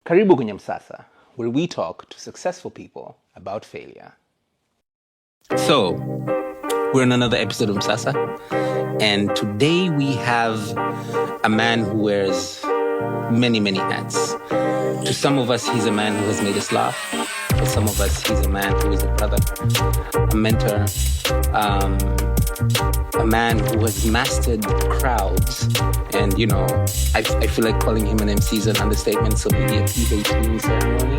Karibu kwenye Msasa, where we talk to successful people about failure. So, we're in another episode of Msasa, and today we have a man who wears many, many hats. To some of us, he's a man who has made us laugh. For some of us, he's a man who is a brother, a mentor, a man who has mastered crowds. And, you know, I feel like calling him an MC is an understatement, so maybe a PhD ceremony.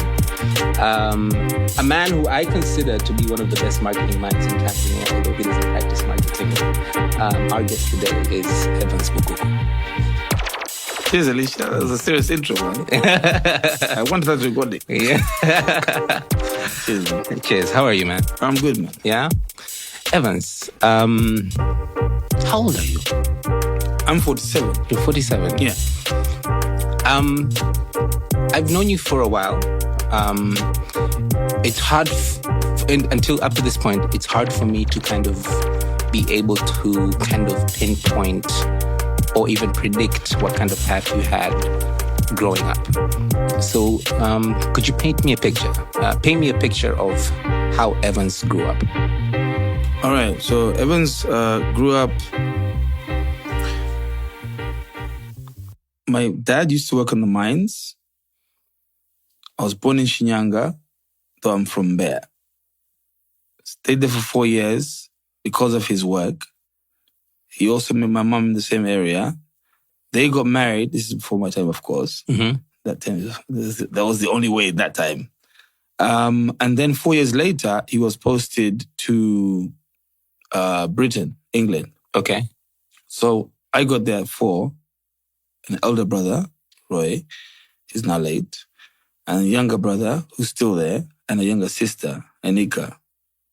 A man who I consider to be one of the best marketing minds in Tanzania, although he doesn't practice marketing. Our guest today is Evans Bukuku. Cheers, Alicia. That was a serious intro, man. I wanted that recording. Yeah. Cheers, man. Cheers. How are you, man? I'm good, man. Yeah? Evans, how old are you? I'm 47. You're 47? Yeah. I've known you for a while. It's hard, until up to this point, it's hard for me to kind of be able to kind of pinpoint or even predict what kind of path you had growing up. So could you paint me a picture? Paint me a picture of how Evans grew up. All right. So Evans grew up. My dad used to work on the mines. I was born in Shinyanga, though I'm from Mbeya. Stayed there for 4 years because of his work. He also met my mom in the same area. They got married. This is before my time, of course. Mm-hmm. That was the only way at that time. And then 4 years later, he was posted to Britain, England. Okay. So I got there at 4. An elder brother, Roy, he's now late. And a younger brother, who's still there. And a younger sister, Anika.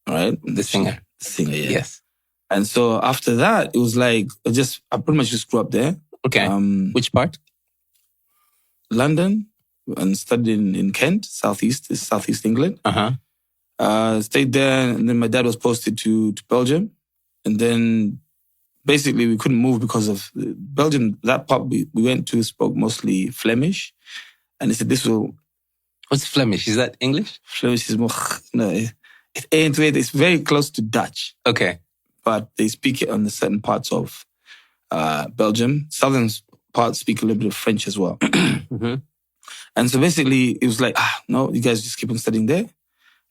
All right? The singer. The singer, yeah. Yes. And so after that, it was like, I pretty much just grew up there. Okay. Which part? London, and studied in Kent, Southeast England. Uh-huh. Stayed there, and then my dad was posted to Belgium. And then basically we couldn't move because of Belgium. That part we went to spoke mostly Flemish. And they said this will... What's Flemish? Is that English? Flemish is more... No, it's very close to Dutch. Okay. But they speak it on the certain parts of Belgium. Southern parts speak a little bit of French as well. Mm-hmm. And so basically, it was like, no, you guys just keep on studying there.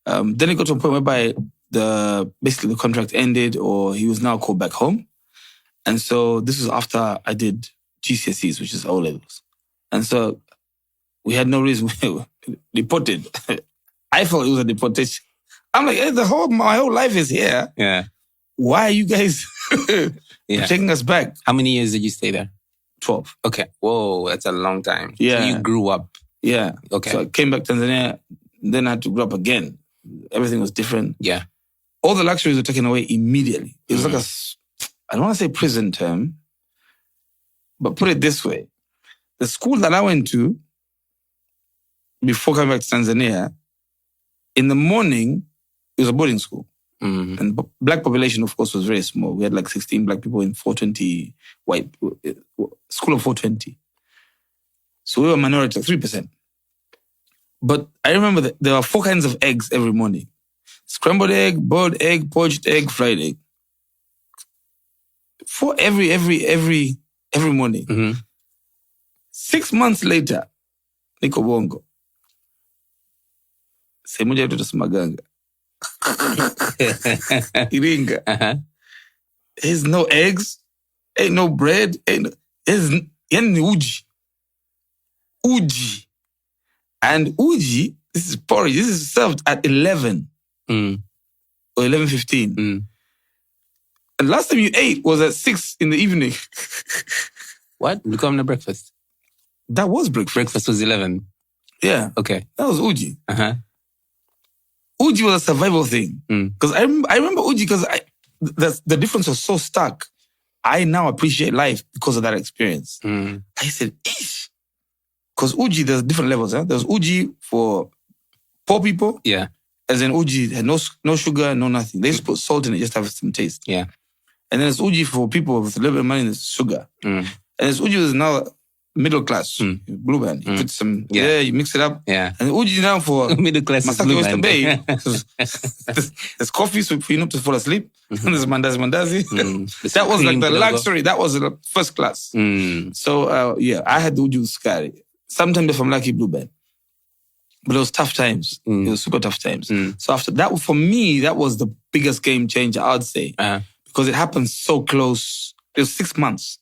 Then it got to a point whereby the contract ended, or he was now called back home. And so this was after I did GCSEs, which is O-levels. And so we had no reason. We were deported. I thought it was a deportation. I'm like, hey, my whole life is here. Yeah. Why are you guys taking us back? How many years did you stay there? 12. Okay. Whoa, that's a long time. Yeah. So you grew up. Yeah. Okay. So I came back to Tanzania, then I had to grow up again. Everything was different. Yeah. All the luxuries were taken away immediately. It was like I don't want to say prison term, but put it this way. The school that I went to before coming back to Tanzania, in the morning, it was a boarding school. Mm-hmm. And black population, of course, was very small. We had like 16 black people in 420 white, school of 420. So we were a minority, like 3%. But I remember that there were 4 kinds of eggs every morning. Scrambled egg, boiled egg, poached egg, fried egg. 4 every morning. Mm-hmm. 6 months later, niko bongo. Semoja yetu tasimaganga. Iringa. Uh-huh. There's no eggs, ain't no bread, there's uji. Uji. And uji, this is porridge, this is served at 11 or 11:15. Mm. And last time you ate was at 6 in the evening. What? You come to breakfast? That was breakfast. Breakfast was 11. Yeah. Okay. That was uji. Uh-huh. Uji was a survival thing. Because I remember uji because the difference was so stark. I now appreciate life because of that experience. I said, ish. Because uji, there's different levels. Huh? There's uji for poor people. Yeah. As in uji had no sugar, no nothing. They just put salt in it just to have some taste. Yeah. And then there's uji for people with a little bit of money, there's sugar. And there's uji is now middle class, blue band. You put some, you mix it up. Yeah. And uji now for middle class is Masaki blue Oyster band. Bay. There's coffee so for you not to fall asleep. There's mandazi. That was like the luxury. That was the first class. So, I had the uji sukari. Sometimes if I'm lucky, blue band. But it was tough times. It was super tough times. So after that, for me, that was the biggest game changer, I'd say. Because it happened so close. It was 6 months.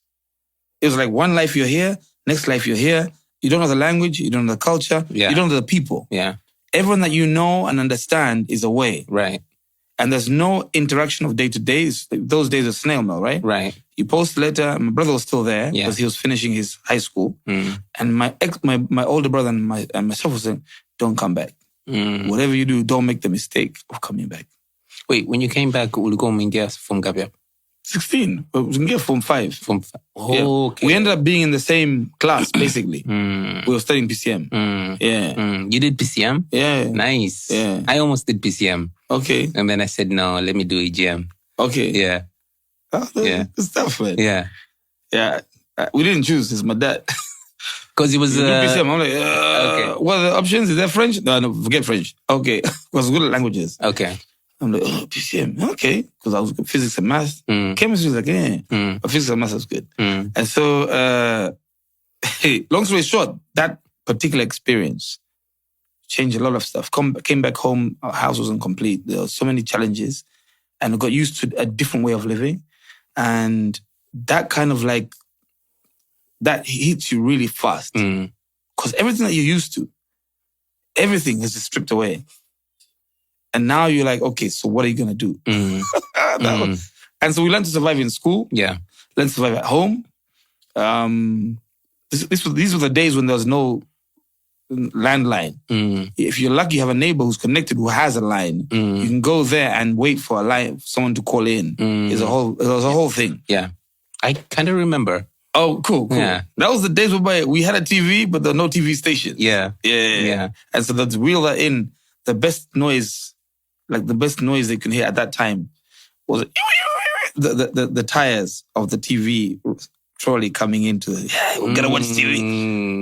It was like one life you're here, next life you're here. You don't know the language, you don't know the culture, you don't know the people. Yeah. Everyone that you know and understand is away. Right. And there's no interaction of day to day. Those days are snail mail, right? Right. You post a letter. My brother was still there because he was finishing his high school. And my older brother and myself was saying, don't come back. Whatever you do, don't make the mistake of coming back. Wait, when you came back, ulikuwa umeingia form ngapi hapo? 16. We can get form 5. Form 5. Oh, okay. We ended up being in the same class, basically. We were studying PCM. You did PCM? Yeah. Nice. Yeah. I almost did PCM. Okay. And then I said, no, let me do EGM. Okay. Yeah. Good stuff, man. Yeah. Yeah. We didn't choose. It's my dad. Because it was... PCM. I'm like, okay. What are the options? Is there French? No, forget French. Okay. Because good at languages. Okay. I'm like, PCM, okay. Because I was good physics and math. Chemistry was like, but physics and math was good. And so, long story short, that particular experience changed a lot of stuff. Came back home, our house wasn't complete. There were so many challenges. And I got used to a different way of living. And that kind of like, that hits you really fast. Because everything that you're used to, everything is just stripped away. And now you're like, okay, so what are you going to do? And so we learned to survive in school. Yeah. Learned to survive at home. These were the days when there was no landline. If you're lucky, you have a neighbor who's connected who has a line. You can go there and wait for a line, someone to call in. It was a whole thing. Yeah. I kind of remember. Oh, cool. Yeah. That was the days where we had a TV, but there were no TV stations. Yeah. And so let's reel that in. The best noise they can hear at that time was the tires of the TV trolley coming into we're gonna watch TV.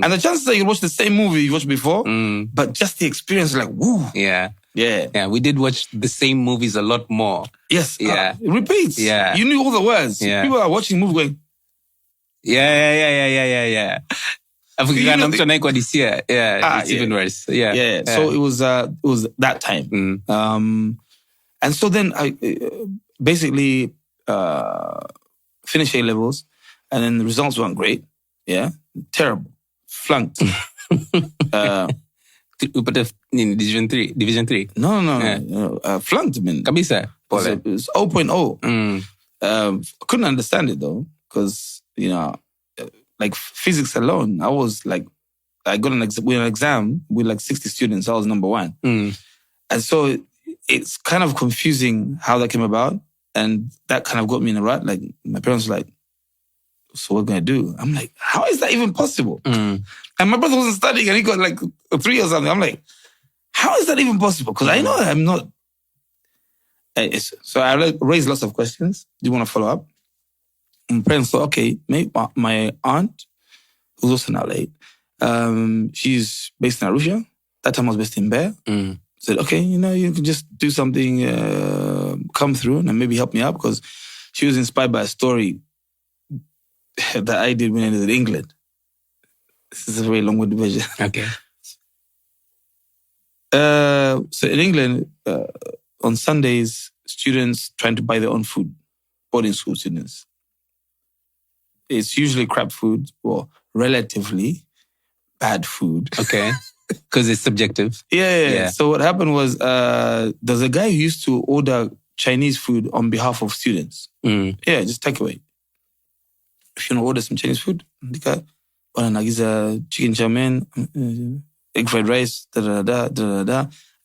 And the chances that you watch the same movie you watched before, but just the experience like, woo. Yeah. Yeah. Yeah, we did watch the same movies a lot more. Yes. Yeah. It repeats. Yeah. You knew all the words. Yeah. People are watching movies going, yeah. African mtu anaikwa Hisia. Yeah, it's even worse. Yeah. So it was that time. And so then I basically finished A levels, and then the results weren't great. Yeah, terrible, flunked. But in Division 3. No. Flunked, man. Kabisa. It was 0.0. Couldn't understand it though, because like physics alone, I was like, I got an exam with like 60 students. I was number 1. And so it's kind of confusing how that came about. And that kind of got me in a rut. Like my parents were like, so what are we going to do? I'm like, how is that even possible? And my brother wasn't studying and he got like a 3 or something. I'm like, how is that even possible? Because I know I'm not. So I raised lots of questions. Do you want to follow up? My parents thought, okay, maybe my aunt, who's also now late, she's based in Arusha. That time I was based in Bear. Said, okay, you can just do something, come through and maybe help me out, because she was inspired by a story that I did when I was in England. This is a very long-winded version. Okay. So in England, on Sundays, students trying to buy their own food, boarding school students. It's usually crap food or relatively bad food. Okay. Because it's subjective. Yeah. So what happened was there's a guy who used to order Chinese food on behalf of students. Yeah, just take away. If you want to order some Chinese food, wanagiza chicken chow mein, egg fried rice, and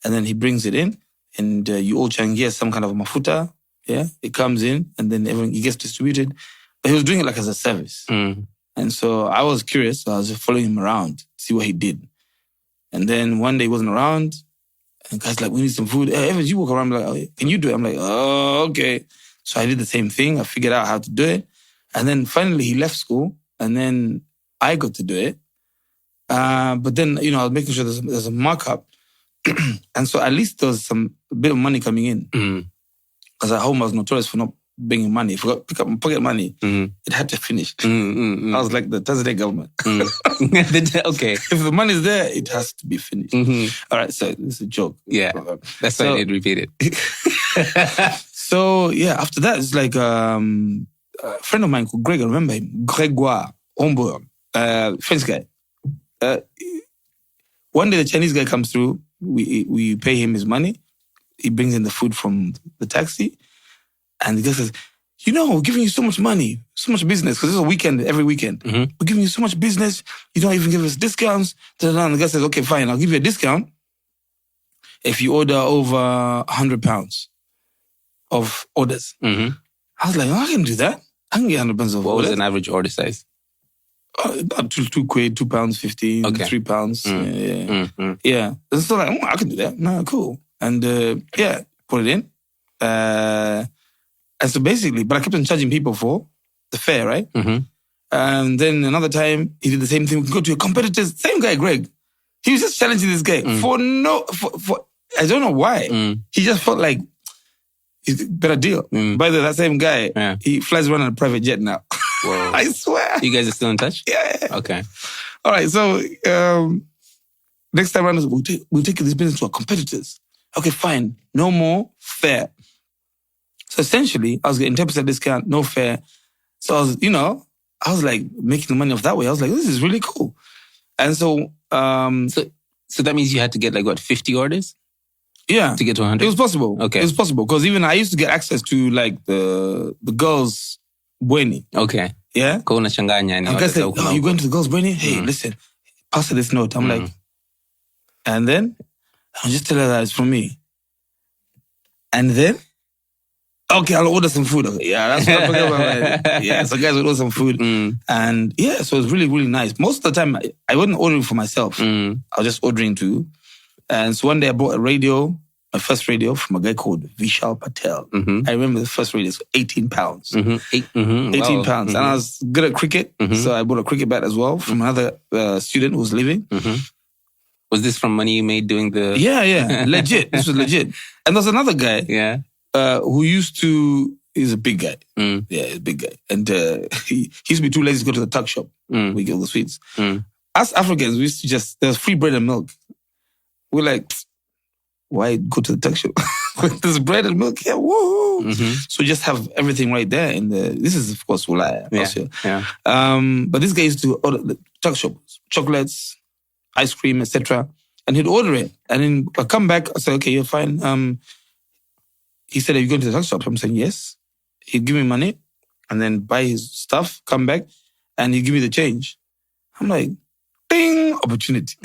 then he brings it in, and you all changia some kind of mafuta. Yeah, it comes in, and then it gets distributed. But he was doing it like as a service. And so I was curious. So I was following him around to see what he did. And then one day he wasn't around. And guys like, we need some food. Hey, Evans, you walk around. I'm like, oh, can you do it? I'm like, oh, okay. So I did the same thing. I figured out how to do it. And then finally he left school. And then I got to do it. But then, I was making sure there's a markup. And so at least there was a bit of money coming in. Because at home I was notorious for not bringing money. If I got pick up my pocket money, it had to finish. I was like the Tanzania government. Okay. If the money's there, it has to be finished. All right, so this is a joke. Yeah, that's why I did repeat it. So, yeah, after that, it's like a friend of mine called Greg, I remember him, Gregoire Ombo, French guy. One day the Chinese guy comes through, we pay him his money, he brings in the food from the taxi, and the guy says, we're giving you so much money, so much business, because this is a weekend, every weekend. We're giving you so much business, you don't even give us discounts. And the guy says, okay, fine, I'll give you a discount if you order over £100 of orders. I was like, I can do that. I can get £100 of orders. What was an average order size? About £2.50, okay. £3. Yeah. And so like, I can do that. No, cool. And put it in. And so basically, but I kept on charging people for the fare, right? And then another time, he did the same thing. We could go to your competitors. Same guy, Greg. He was just challenging this guy for I don't know why. He just felt like it's a better deal. By the way, that same guy, he flies around on a private jet now. Whoa. I swear. You guys are still in touch? Yeah. Okay. All right, so next time around, we'll take this business to our competitors. Okay, fine. No more fare. So essentially, I was getting 10% discount, no fare. So I was like making the money off that way. I was like, this is really cool. And so... So that means you had to get 50 orders? Yeah. To get to 100? It was possible. Okay. It was possible. Because even I used to get access to the girls' bueni. Okay. Yeah? Ko unachanganya. And guys said, you going to the girls' bueni? Hey, listen, pass her this note. I'm like, and then I'll just tell her that it's from me. And then, okay, I'll order some food. Okay, yeah, that's what I forgot about. Yeah, so guys would order some food. And yeah, so it was really, really nice. Most of the time, I wasn't ordering for myself. I was just ordering too. And so one day I bought a radio, my first radio, from a guy called Vishal Patel. I remember the first radio, so £18. 18 pounds. And I was good at cricket, so I bought a cricket bat as well from another student who was living. Was this from money you made doing the... Yeah. Legit. This was legit. And there's another guy who used to... He's a big guy. Yeah, he's a big guy. And he used to be too lazy to go to the tuck shop. We get all the sweets. Us Africans, we used to just... There's free bread and milk. We're like, why go to the tuck shop? There's bread and milk here. Woo! So we just have everything right there. This is, of course, Ulaya. But this guy used to order the tuck shop, chocolates, ice cream, etc. And he'd order it. And then I come back, I say, okay, you're fine. He said, are you going to the tuck shop? I'm saying, yes. He'd give me money and then buy his stuff, come back, and he'd give me the change. I'm like, ding, opportunity.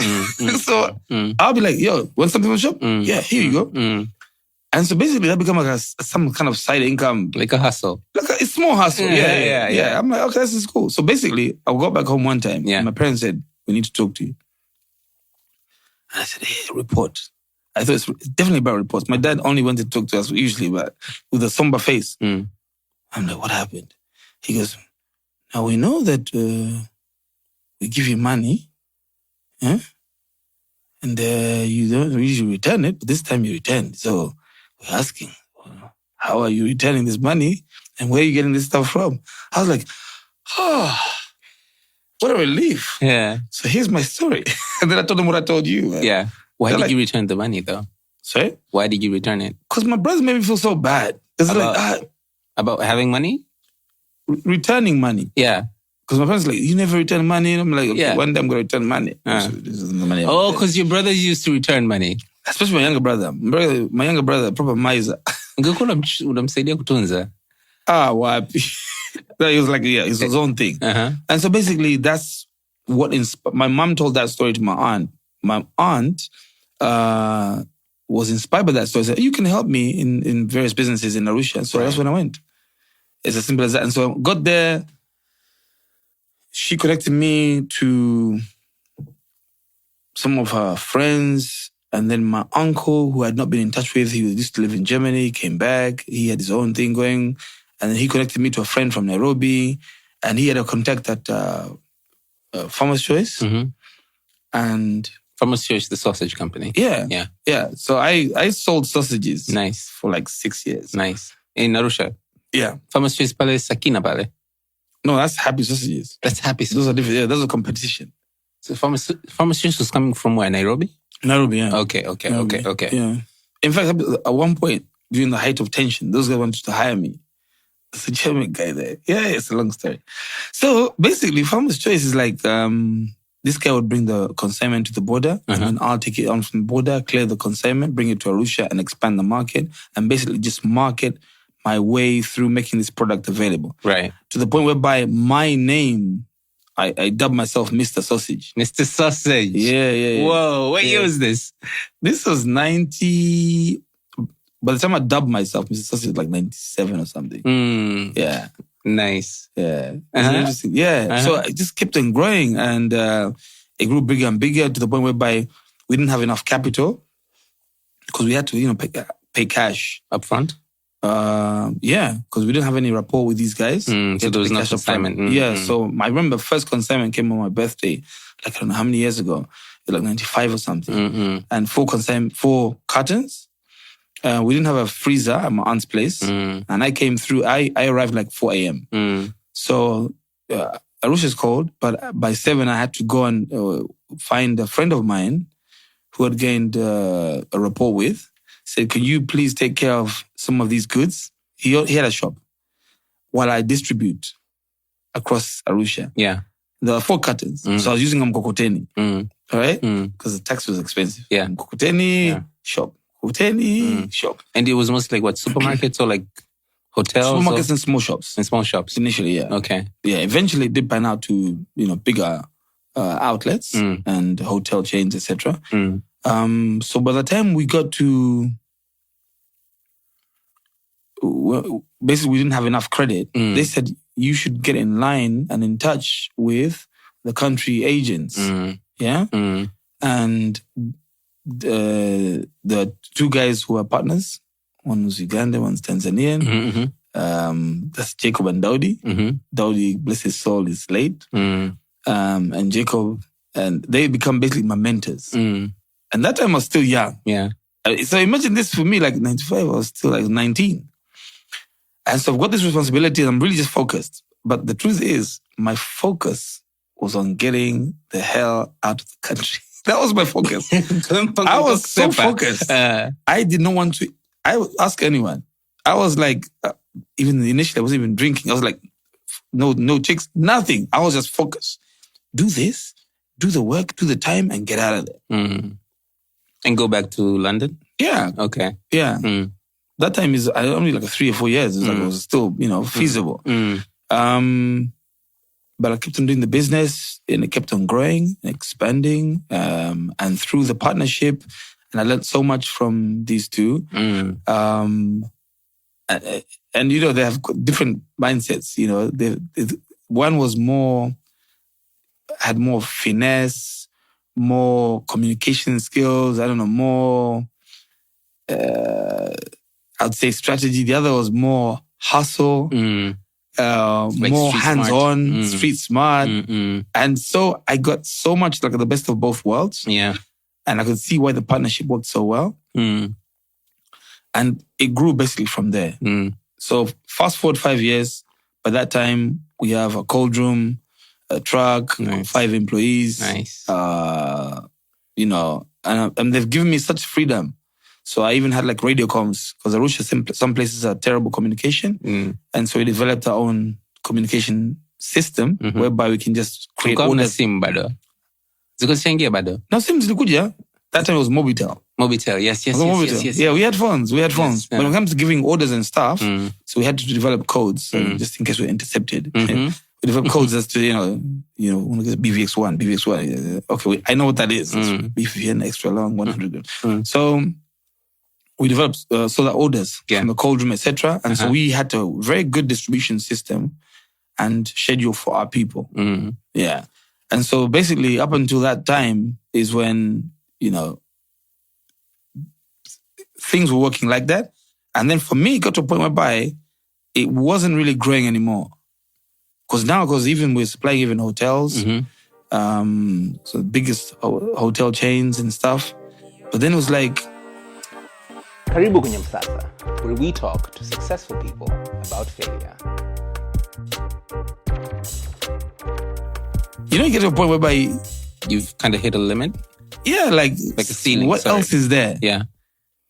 So I'll be like, yo, want something from the shop? Yeah, here you go. And so basically that became like some kind of side income. Like a hustle. Like a small hustle. Yeah. I'm like, okay, this is cool. So basically, I got back home one time. And my parents said, we need to talk to you. And I said, hey, report. I thought it's definitely about reports. My dad only wanted to talk to us usually, but with a somber face. I'm like, what happened? He goes, now we know that we give you money, and you don't usually return it, but this time you returned. So we're asking, how are you returning this money and where are you getting this stuff from? I was like, what a relief. Yeah. So here's my story. And then I told them what I told you. Yeah. Why did you return the money though? Sorry? Why did you return it? Because my brother made me feel so bad. It's about having money? Returning money. Yeah. Because my parents like, you never return money. And I'm like, okay, one day I'm going to return money. So this isn't the money. Oh, because your brothers used to return money. Especially my younger brother. My younger brother, proper miser. Unamsaidia kutunza. Wapi. He was like, it's his own thing. And so basically, that's what my mom told that story to my aunt. My aunt was inspired by that story. Said, you can help me in various businesses in Arusha. So that's when I went. It's as simple as that. And so I got there. She connected me to some of her friends. And then my uncle, who I had not been in touch with, he used to live in Germany, came back. He had his own thing going. And then he connected me to a friend from Nairobi. And he had a contact at Farmer's Choice. And Farmer's Choice, the sausage company. Yeah. So I sold sausages. Nice. For like 6 years. Nice. In Arusha. Yeah. Farmer's Choice pale Sakina pale. No, that's Happy Sausages. That's Happy Sausages. Those are different. Yeah, those are competition. So Farmer's Choice was coming from where? Nairobi? Nairobi, yeah. Okay. Yeah. In fact, at one point, during the height of tension, those guys wanted to hire me. There's a German guy there. Yeah, it's a long story. So basically, Farmer's Choice is like, this guy would bring the consignment to the border, and then I'll take it on from the border, clear the consignment, bring it to Arusha, and expand the market, and basically just market my way through making this product available. Right. To the point whereby my name, I dubbed myself Mr. Sausage. Mr. Sausage. Yeah. Whoa, what year was this? This was 90... By the time I dubbed myself, Mr. Sausage was like 97 or something. Yeah. Nice. Yeah. Interesting. Yeah. So I just kept on growing, and it grew bigger and bigger to the point whereby we didn't have enough capital because we had to, pay cash. Up front? Yeah, because we didn't have any rapport with these guys. So there was no consignment. Yeah, so I remember first consignment came on my birthday, like I don't know how many years ago, like 95 or something. And 4 cartons. We didn't have a freezer at my aunt's place. And I came through, I arrived like 4 a.m. So Arusha's cold, but by 7 I had to go and find a friend of mine who had gained a rapport with. Said, can you please take care of some of these goods? He had a shop while I distribute across Arusha. Yeah. There are 4 cartons. So I was using mkokoteni. All right? Because the tax was expensive. Yeah. Mkokoteni, shop. Mkokoteni, shop. And it was mostly like what, supermarkets or like hotels? Supermarkets and small shops. And small shops. Initially, yeah. Okay. Yeah, eventually it did pan out to, bigger outlets and hotel chains, etc. So by the time we got to, basically we didn't have enough credit. They said you should get in line and in touch with the country agents. Yeah? And the 2 guys who are partners, one was Ugandan, one's Tanzanian. That's Jacob and Daudi. Daudi, bless his soul, is late. And Jacob, and they become basically my mentors. And that time I was still young. Yeah. So imagine this for me, like 95, I was still like 19. And so I've got this responsibility and I'm really just focused. But the truth is, my focus was on getting the hell out of the country. That was my focus. I was so focused. I did not want to, I would ask anyone. I was like, even initially I wasn't even drinking. I was like, no chicks, nothing. I was just focused. Do this, do the work, do the time, and get out of there. And go back to London? Yeah. Okay. Yeah. That time is only like 3 or 4 years. It was still, feasible. But I kept on doing the business and it kept on growing, expanding. And through the partnership, and I learned so much from these 2. And they have different mindsets. One was had more finesse, more communication skills, more, I'd say strategy. The other was more hustle, like more hands-on, street smart. And so I got so much like the best of both worlds. Yeah. And I could see why the partnership worked so well. And it grew basically from there. So fast forward 5 years, by that time we have a cold room, a truck, 5 employees. Nice. And they've given me such freedom. So I even had like radio comms because Arusha, some places are terrible communication. And so we developed our own communication system whereby we can just create orders. SIM bado. Ziko chengia bado. No, SIM zilikuja. That time it was Mobitel. Mobitel, yes. Yeah, we had phones. Yes, but when it comes to giving orders and stuff, so we had to develop codes just in case we're intercepted. We developed codes as to, BVX1. Okay, I know what that is. It's BVN extra long, 100. So we developed solar orders from the cold room, etc. And so we had a very good distribution system and schedule for our people. Yeah. And so basically up until that time is when, things were working like that. And then for me, it got to a point whereby it wasn't really growing anymore. Because even we're supplying even hotels, So the biggest hotel chains and stuff. But then it was like, Karibu kwenye Msasa, where we talk to successful people about failure. You know, you get to a point whereby you've kind of hit a limit? Yeah, like a ceiling. What else is there? Yeah.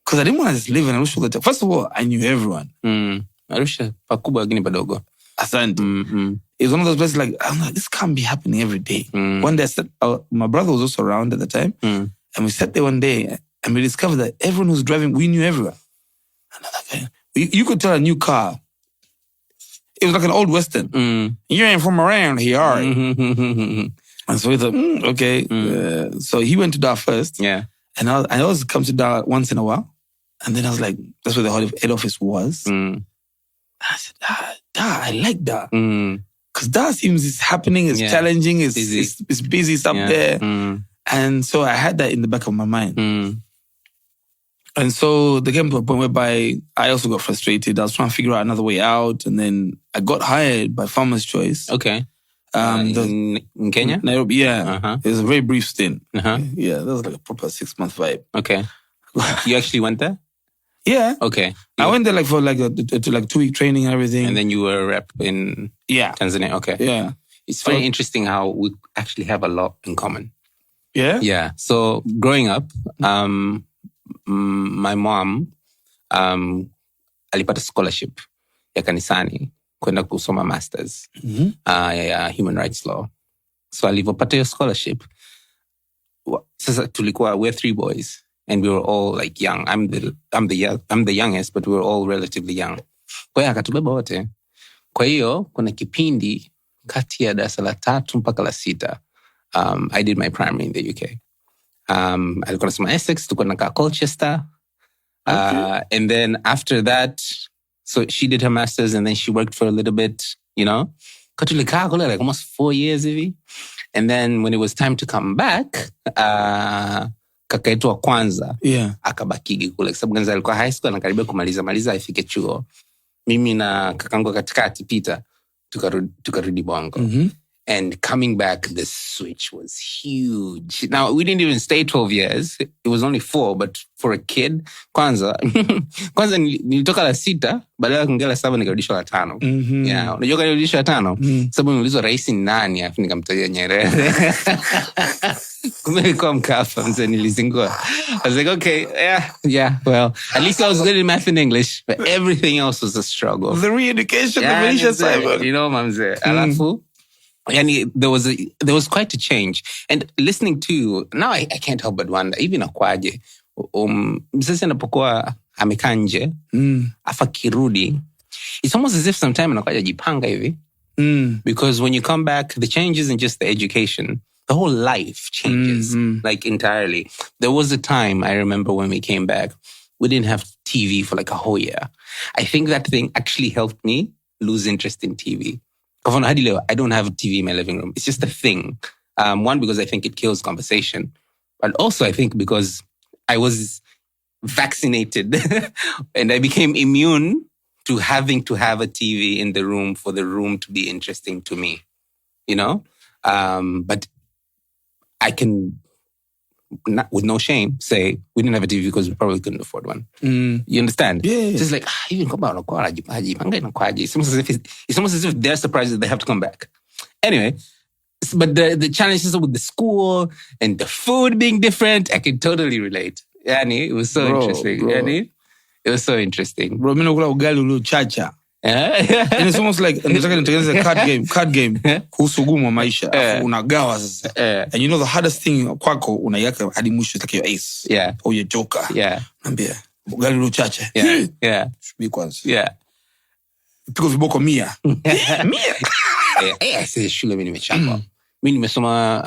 Because I didn't want to just live in Arusha. First of all, I knew everyone. Arusha, pakubwa lakini padogo. Asante. It was one of those places like, I'm like, this can't be happening every day. One day I said, my brother was also around at the time. And we sat there one day and we discovered that everyone who's driving, we knew everyone. And I'm like, you could tell a new car. It was like an old Western. You ain't from around here, are you? And so we thought, okay. So he went to Dar first. Yeah. And I always come to Dar once in a while. And then I was like, that's where the head office was. And I said, Dar, I like Dar. Because Dar seems it's happening, it's challenging, it's busy, it's up there. And so I had that in the back of my mind. And so they came to a point whereby I also got frustrated. I was trying to figure out another way out. And then I got hired by Farmer's Choice. Okay. In Kenya? Nairobi, yeah. It was a very brief stint. Yeah, that was like a proper 6-month vibe. Okay. You actually went there? Yeah. Okay. I went there like for like a 2-week training and everything. And then you were a rep in Tanzania. Okay. Yeah. It's very interesting how we actually have a lot in common. Yeah? Yeah. So growing up, my mom alipata scholarship ya kanisani kwenda kusoma masters ya human rights law. So alivopata hiyo scholarship, sasa we're 3 boys and we were all like young. I'm the youngest, but we were all relatively young. Kwa hiyo akatubeba wote. Kwa hiyo kuna kipindi kati ya darasa la 3 mpaka la 6 I did my primary in the UK. Alikuwa nasoma Essex, tulikuwa nakaa Colchester. And then after that, so she did her master's and then she worked for a little bit, you know. Katulikaa kule like almost 4 years hivi. And then when it was time to come back, kaka yetu wa kwanza akabakigi kule. Sababu kwanza alikuwa high school na karibia kumaliza afike chuo. Mimi na kakangu katikati Peter tukarudi Bongo. And coming back, the switch was huge. Now, we didn't even stay 12 years. It was only 4, but for a kid, kwanza nilitoka la 6, badala kuingia la 7 nikarudishwa la 5. Yeah, unajua nilirudishwa la 5? Sababu niliulizwa rais ni nani, afu nikamtajia Nyerere. Kumbe nilikuwa Mkapa, mzee nilizingua. I was like, okay, yeah, well, at least I was good in math and English, but everything else was a struggle. The re-education, the Malaysia Simon. You know, mamze. Alafu, yani, there was quite a change. And listening to, now I can't help but wonder, even akwaje, msasi anapokuwa amekaa nje, afa kirudi, it's almost as if sometime anakwaja jipanga hivi. Because when you come back, the change isn't just the education. The whole life changes, like entirely. There was a time, I remember when we came back, we didn't have TV for like a whole year. I think that thing actually helped me lose interest in TV. I don't have a TV in my living room. It's just a thing. One, because I think it kills conversation. But also, I think because I was vaccinated and I became immune to having to have a TV in the room for the room to be interesting to me. You know? But I can, not, with no shame, say we didn't have a TV because we probably couldn't afford one. You understand? Yeah. Just like, even come out, it's almost as if they're surprised that they have to come back. Anyway, but the challenges with the school and the food being different, I can totally relate. Yani, it was so interesting. Yani, it was so interesting. Bro, mimi nakula ugali uliochacha. And it's almost like a card game kuhusu ugumu wa maisha. Unagawa sasa. And you know the hardest thing kwako unaiweka hadi mwisho take your ace. Yeah. Or your joker. Yeah. Naambia ugali uliochacha. Yeah. Shubi kwanza. Yeah. Piko viboko 100. 100. Sasa shule mimi nimechapa. Mimi nimesoma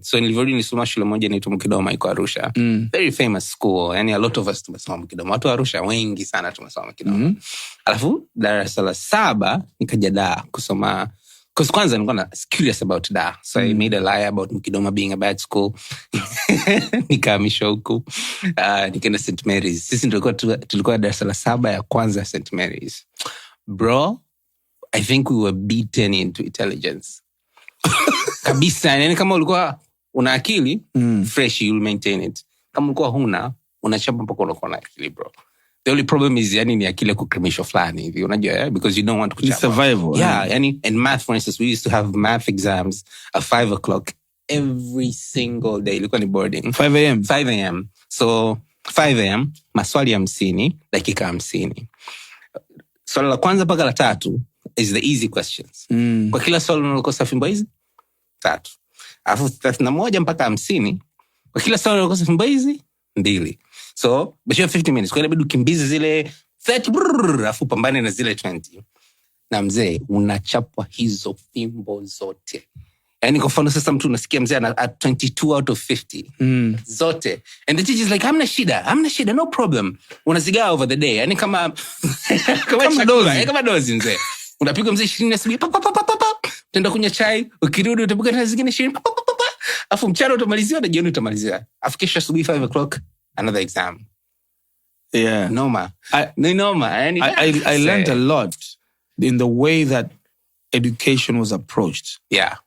so nilivyorudi nilisoma shule moja inaitwa Mkidoma iko Arusha. Very famous school. Yani a lot of us tumesoma Mkidoma. Watu wa Arusha wengi sana tumesoma Mkidoma. Alafu darasa la 7 nikaja Dar kusoma because kwanza nilikuwa curious about Dar. So I made a lie about Mkidoma being a bad school. Nikahamishwa huku. Nikaenda St. Mary's. Sisi tulikuwa darasa la 7 ya kwanza St. Mary's. Bro, I think we were beaten into intelligence. kabisa. Yani kama ulikuwa una akili fresh, you'll maintain it. Kama ulikuwa huna, unachapa mpaka unakuwa na akili, bro. The only problem is yani ni akili kukremishwa fulani hivi, unajua, because you don't want to kuchapa. Survival. Yeah, yani in math, for instance, we used to have math exams at 5 o'clock every single day. Ilikuwa ni boarding. 5 a.m. 5 a.m. So 5 a.m. maswali 50, dakika 50. Swali la kwanza mpaka la 3 is the easy questions. Kwa kila swali unalokosa fimbo hizi 3. Alafu 31 mpaka 50. Kwa kila swali unalokosa fimbo hizi 2. So, but you have 50 minutes. Kwa inabidi ukimbize zile 30, alafu pambane na zile 20. Na mzee, unachapwa hizo fimbo zote. Yani kwa mfano sasa mtu unasikia mzee at 22 out of 50. Zote. And the teacher is like, hamna shida, no problem. Unazigawa over the day. Yani kama kama dozi mzee. Unapigwa mzee 20 asubuhi. Utaenda kunywa chai, ukirudi utapiga tena zingine 20. Alafu mchana utamalizia na jioni utamalizia. Alafu kesho asubuhi 5 o'clock another exam. Yeah. Noma. I learned a lot in the way that education was approached. Yeah.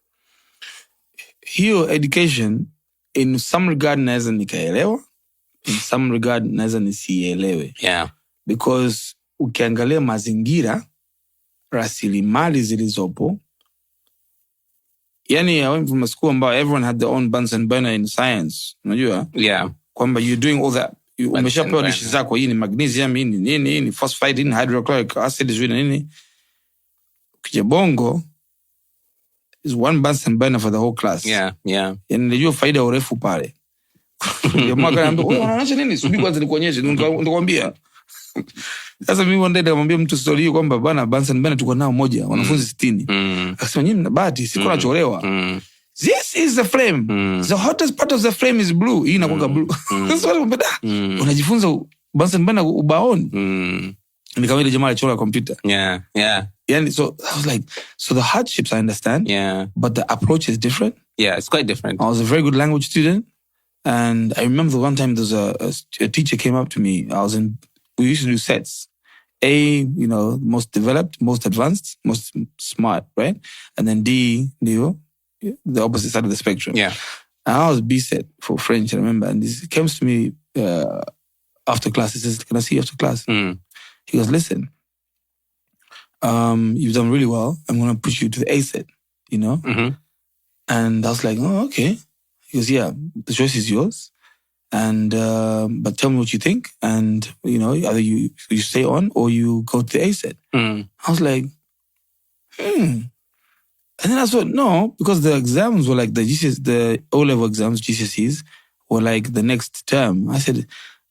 Hiyo education, in some regard naweza nikaelewa, in some regard naweza nisielewe. Yeah. Because ukiangalia mazingira, rasilimali zilizopo, yani I went from a school ambao everyone had their own Bunsen burner in science. Unajua? Yeah. Kwamba you're doing all that. Umeshapewa dishi zako, hii ni magnesium, hii ni nini, hii ni phosphide, hii ni hydrochloric acid, hii ni nini. Ukija bongo, is one Bunsen burner for the whole class. Yeah. Yani nilijua faida ya urefu pale. Jamaa kaniambia, "Wewe unaonyesha nini? Subiri kwanza nikuonyeshe." Nitakwambia. Sasa mimi one day nikamwambia mtu story hiyo kwamba bana Bunsen burner tuko nao moja, wanafunzi 60. Akasema nyinyi mna bahati, siko nacholewa. This is the flame. The hottest part of the flame is blue. Hii inakuwa blue. Sasa unajifunza Bunsen burner ubaoni. Nikamwambia jamaa alichora computer. Yeah. Yeah, so I was like, so the hardships I understand. Yeah. But the approach is different. Yeah, it's quite different. I was a very good language student. And I remember the one time there was a teacher came up to me. We used to do sets. A, most developed, most advanced, most smart, right? And then D, the opposite side of the spectrum. Yeah. And I was B set for French, I remember. And he comes to me after class. He says, "Can I see you after class?" He goes, "Listen, you've done really well. I'm going to push you to the A set, And I was like, "Oh, okay." He goes, "Yeah, the choice is yours. And, but tell me what you think. And, either you stay on or you go to the A set." I was like, And then I thought, no, because the exams were like the O-level exams, GCSEs, were like the next term. I said,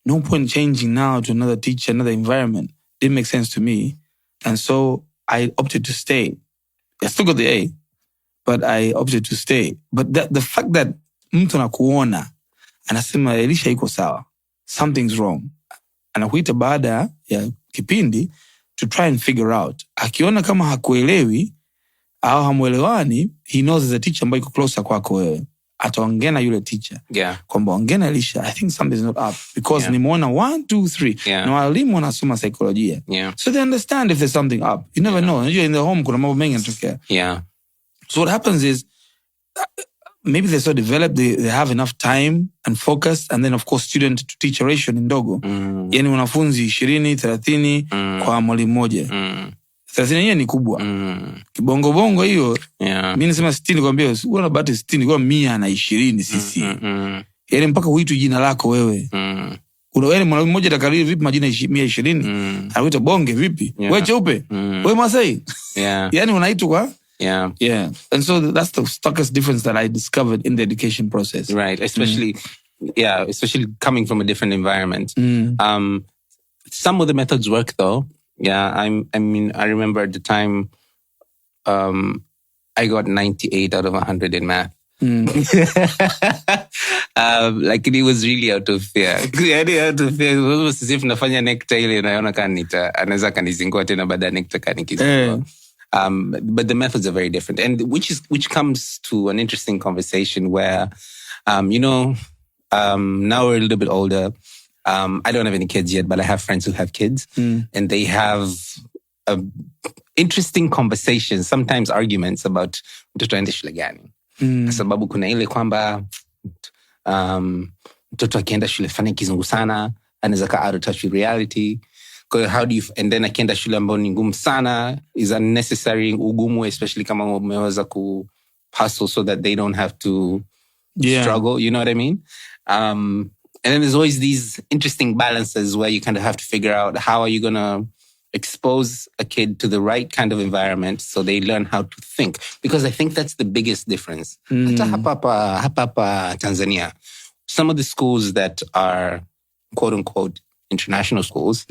no point changing now to another teacher, another environment. Didn't make sense to me. And so I opted to stay. I still got the A, but I opted to stay. But the fact that mtu anakuona, anasema Elisha iko sawa, something's wrong. Anakuita baada ya kipindi to try and figure out. Akiona kama hakuelewi, au hamuelewani, he knows there's a teacher ambayo iko closer kwako wewe. Ataongea na yule teacher. Yeah. Kwamba ongea na Elisha, I think something's not up. Because nimeona 1, 2, 3. Yeah. Na walimu wanasoma psychology. Yeah. So they understand if there's something up. You never know. Unajua in the home kuna mambo mengi yanatokea. Yeah. So what happens is, maybe they're so developed, they have enough time and focus, and then of course student to teacher ratio ni ndogo. Yani wanafunzi 20, 30 kwa mwalimu mmoja. 30 yenyewe ni kubwa. Kibongo bongo hiyo. Yeah. Mimi nasema 60 kwambia, una bahati 60 kwa 120 sisi. Yani mpaka uitu jina lako wewe. Unaona mwalimu mmoja atakariri vipi majina 120? Anaita bonge vipi? Wewe cheupe? Wewe Masai? Yeah. Yani unaitwa kwa Yeah. And so that's the starkest difference that I discovered in the education process. Right. Especially coming from a different environment. Some of the methods work though. Yeah. I mean, I remember at the time, I got 98 out of 100 in math. Like it was really out of fear. Out of fear. It was as if nafanya nekta ile naona anaweza kanizingua tena baada ya nekta kanikizingua. But the methods are very different, and which comes to an interesting conversation where, now we're a little bit older. I don't have any kids yet, but I have friends who have kids, and they have interesting conversations, sometimes arguments about mtoto aende shule gani. Kwa sababu kuna ile kwamba mtoto akienda shule fanya kizungu sana, anaweza ka out of touch with reality. Kwa how do you, and then akienda shule ambayo ni ngumu sana, is unnecessary ugumu, especially kama umeweza ku hustle so that they don't have to struggle, you know what I mean? And then there's always these interesting balances where you kind of have to figure out how are you going to expose a kid to the right kind of environment so they learn how to think. Because I think that's the biggest difference. Hata hapa Tanzania, some of the schools that are quote unquote international schools,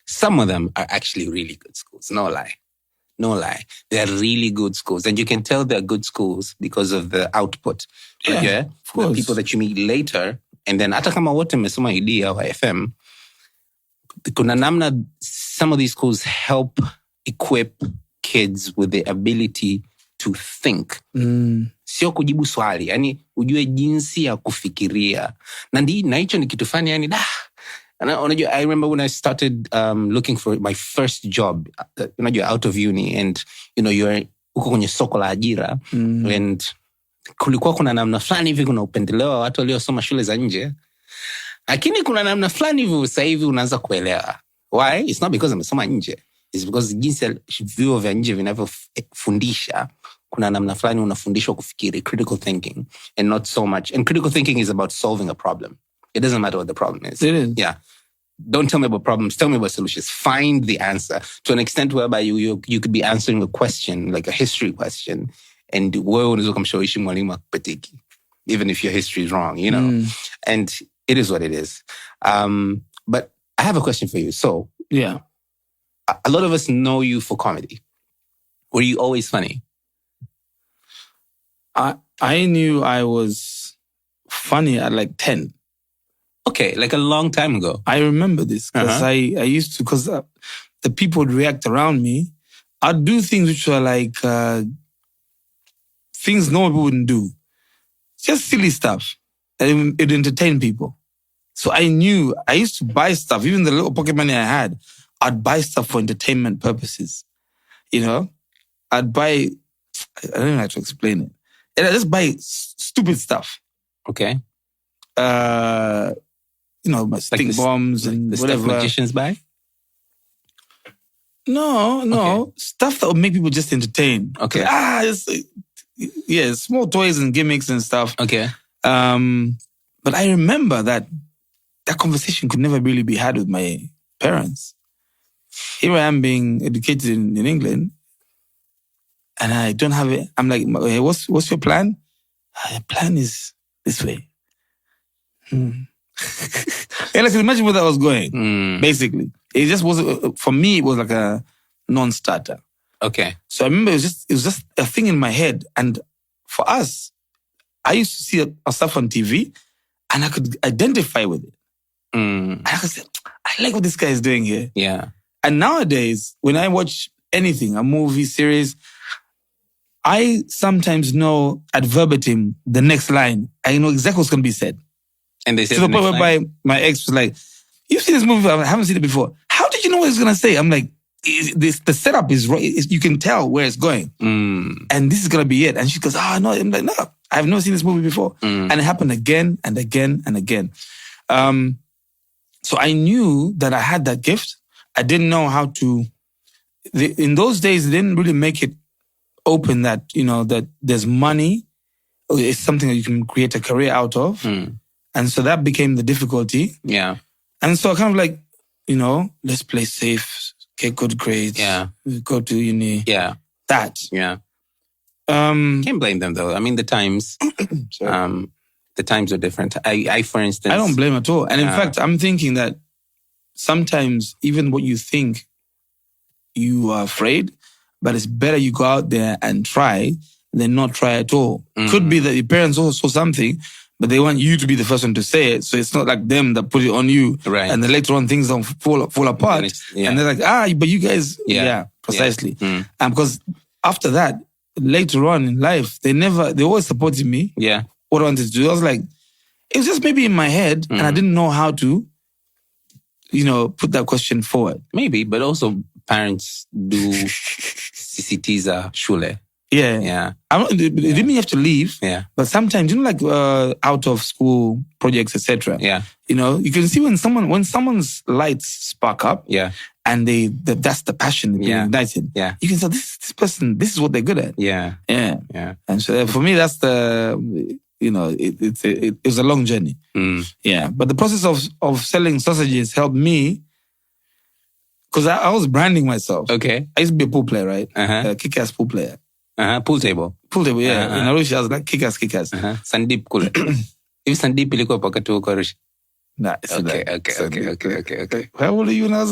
some of them are actually really good schools. No lie. They're really good schools. And you can tell they're good schools because of the output. Yeah, of course. The people that you meet later. And then hata kama wote mmesoma ED au FM, kuna namna some of these schools help equip kids with the ability to think. Sio kujibu swali, yani ujue jinsi ya kufikiria. Na hicho ni kitu fani yani unajua, I remember when I started looking for my first job, unajua out of uni, and you know you're uko kwenye soko la ajira, and kulikuwa kuna namna fulani hivi kuna upendeleo wa watu waliosoma shule za nje. Lakini kuna namna fulani hivi sasa hivi unaanza kuelewa. Why? It's not because amesoma nje. It's because jinsi vyuo vya nje vinavyofundisha, kuna namna fulani unafundishwa kufikiri, critical thinking, and not so much. And critical thinking is about solving a problem. It doesn't matter what the problem is. It is. Yeah. Don't tell me about problems. Tell me about solutions. Find the answer to an extent whereby you could be answering a question, like a history question, and wewe unaweza kumshawishi mwalimu akupetiki, even if your history is wrong, you know. And it is what it is. But I have a question for you. So, yeah, a lot of us know you for comedy. Were you always funny? I knew I was funny at like 10. Okay, like a long time ago. I remember this because I used to, because the people would react around me. I'd do things which were like things nobody wouldn't do. Just silly stuff. And it'd entertain people. So I knew, I used to buy stuff, even the little pocket money I had, I'd buy stuff for entertainment purposes. You know? I'd buy, I don't know how to explain it. And I'd just buy stupid stuff. Okay. You know, stink bombs and the whatever. Stuff magicians buy? No. Okay. Stuff that would make people just entertain. Okay. Small toys and gimmicks and stuff. Okay. But I remember that conversation could never really be had with my parents. Here I am being educated in England, and I don't have it. I'm like, hey, what's your plan? The plan is this way. And I can imagine where that was going, basically. It just wasn't, for me, it was like a non-starter. Okay. So I remember it was just a thing in my head. And for us, I used to see our stuff on TV and I could identify with it. And I could say, I like what this guy is doing here. Yeah. And nowadays, when I watch anything, a movie, series, I sometimes know at verbatim the next line. I know exactly what's going to be said. And they say to the point whereby my ex was like, "You've seen this movie, I haven't seen it before. How did you know what he's going to say?" I'm like, the setup is right. You can tell where it's going. And this is going to be it. And she goes, no. I'm like, no, I've never seen this movie before. And it happened again and again and again. So I knew that I had that gift. I didn't know how to... in those days, they didn't really make it open that, you know, that there's money. It's something that you can create a career out of. And so that became the difficulty. Yeah. And so I kind of like, you know, let's play safe, get good grades. Yeah. Go to uni. Yeah. That. Yeah. Can't blame them though. I mean, the times, the times are different. I, for instance... I don't blame at all. And in fact, I'm thinking that sometimes even what you think, you are afraid, but it's better you go out there and try than not try at all. Could be that your parents also saw something, but they want you to be the first one to say it. So it's not like them that put it on you. Right. And then later on things don't fall apart. And they're like, but you guys... Yeah, precisely. Yeah. And because after that, later on in life, they always supported me. Yeah. What I wanted to do. I was like, it was just maybe in my head and I didn't know how to, you know, put that question forward. Maybe, but also parents do sisitiza shule. Yeah. Yeah. It didn't mean you have to leave. Yeah. But sometimes, like out of school projects, etc. Yeah. You can see when someone's lights spark up. Yeah. And that's the passion being ignited. Yeah. You can say this person, this is what they're good at. Yeah. Yeah. Yeah. And so for me, that's it was a long journey. Yeah. But the process of selling sausages helped me because I was branding myself. Okay. I used to be a pool player, right? Kick-ass pool player. Pool table. Pool table, yeah. In Arusha, I was like kick-ass. Sandeep kule. Hivi Sandeep ilikuwa wakati uko Arusha? Nah, Okay. How old are you now?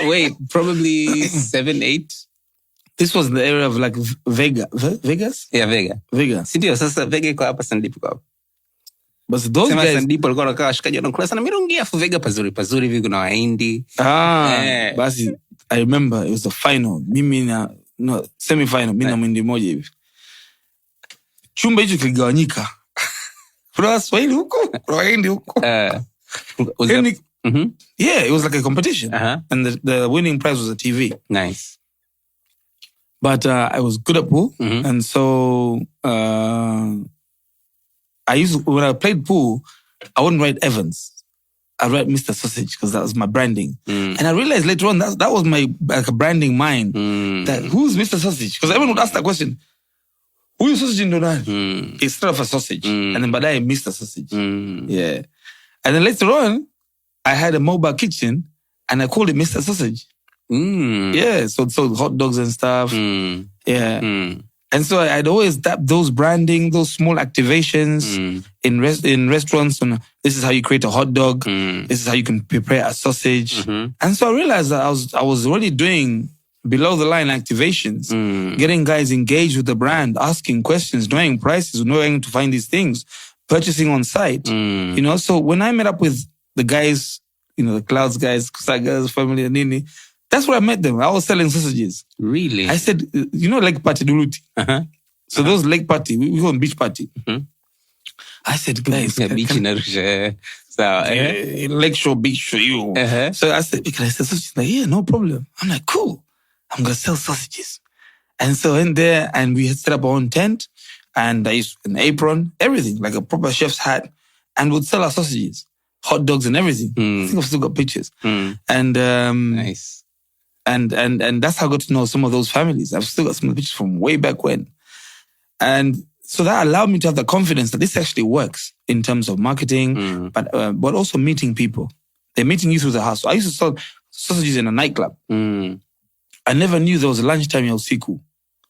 Wait, probably 7, 8? This was in the area of like Vegas? Yeah, Vega. Sindio, sasa Vega iko hapa, Sandeep iko hapa. But those Sema guys... Sandeep walikuwa wanakaa washikaji wanakula sana mirungi afu Vega pazuri hivi kuna Wahindi. Basi, I remember it was the final. Semi-final. Mimi na mwindi moja hivi. Chumba hicho kiligawanyika. Kuna Waswahili huko, kuna Wahindi huko. Yeah, it was like a competition. And the winning prize was a TV. Nice. But I was good at pool. And so when I played pool, I wouldn't write Evans. I write Mr. Sausage because that was my branding. And I realized later on that was my branding mind. That who's Mr. Sausage? Because everyone would ask that question. Who is sausage in Donald? Instead of a sausage. And then by that I Mr. Sausage. Yeah. And then later on, I had a mobile kitchen and I called it Mr. Sausage. Yeah. So hot dogs and stuff. Yeah. And so I'd always tap those branding, those small activations in restaurants. And this is how you create a hot dog. This is how you can prepare a sausage. And so I realized that I was already doing below the line activations, getting guys engaged with the brand, asking questions, knowing prices, knowing to find these things, purchasing on site. So when I met up with the guys, the Clouds guys, Kusagas, family, and Nini, that's where I met them. I was selling sausages. Really? I said, Lake Party Duluti. So those Lake Party, we go on beach party. I said, guys. Beach in Arusha. So, Lake Shore Beach for you. So I said, can I sell sausages? Like, yeah, no problem. I'm like, cool. I'm going to sell sausages. And so in there, and we had set up our own tent, and I used an apron, everything, like a proper chef's hat, and would sell our sausages, hot dogs and everything. I think I've still got pictures. And nice. And that's how I got to know some of those families. I've still got some of the pictures from way back when. And so that allowed me to have the confidence that this actually works in terms of marketing, but also meeting people. They're meeting you through the house. So I used to sell sausages in a nightclub. I never knew there was a lunchtime ya usiku.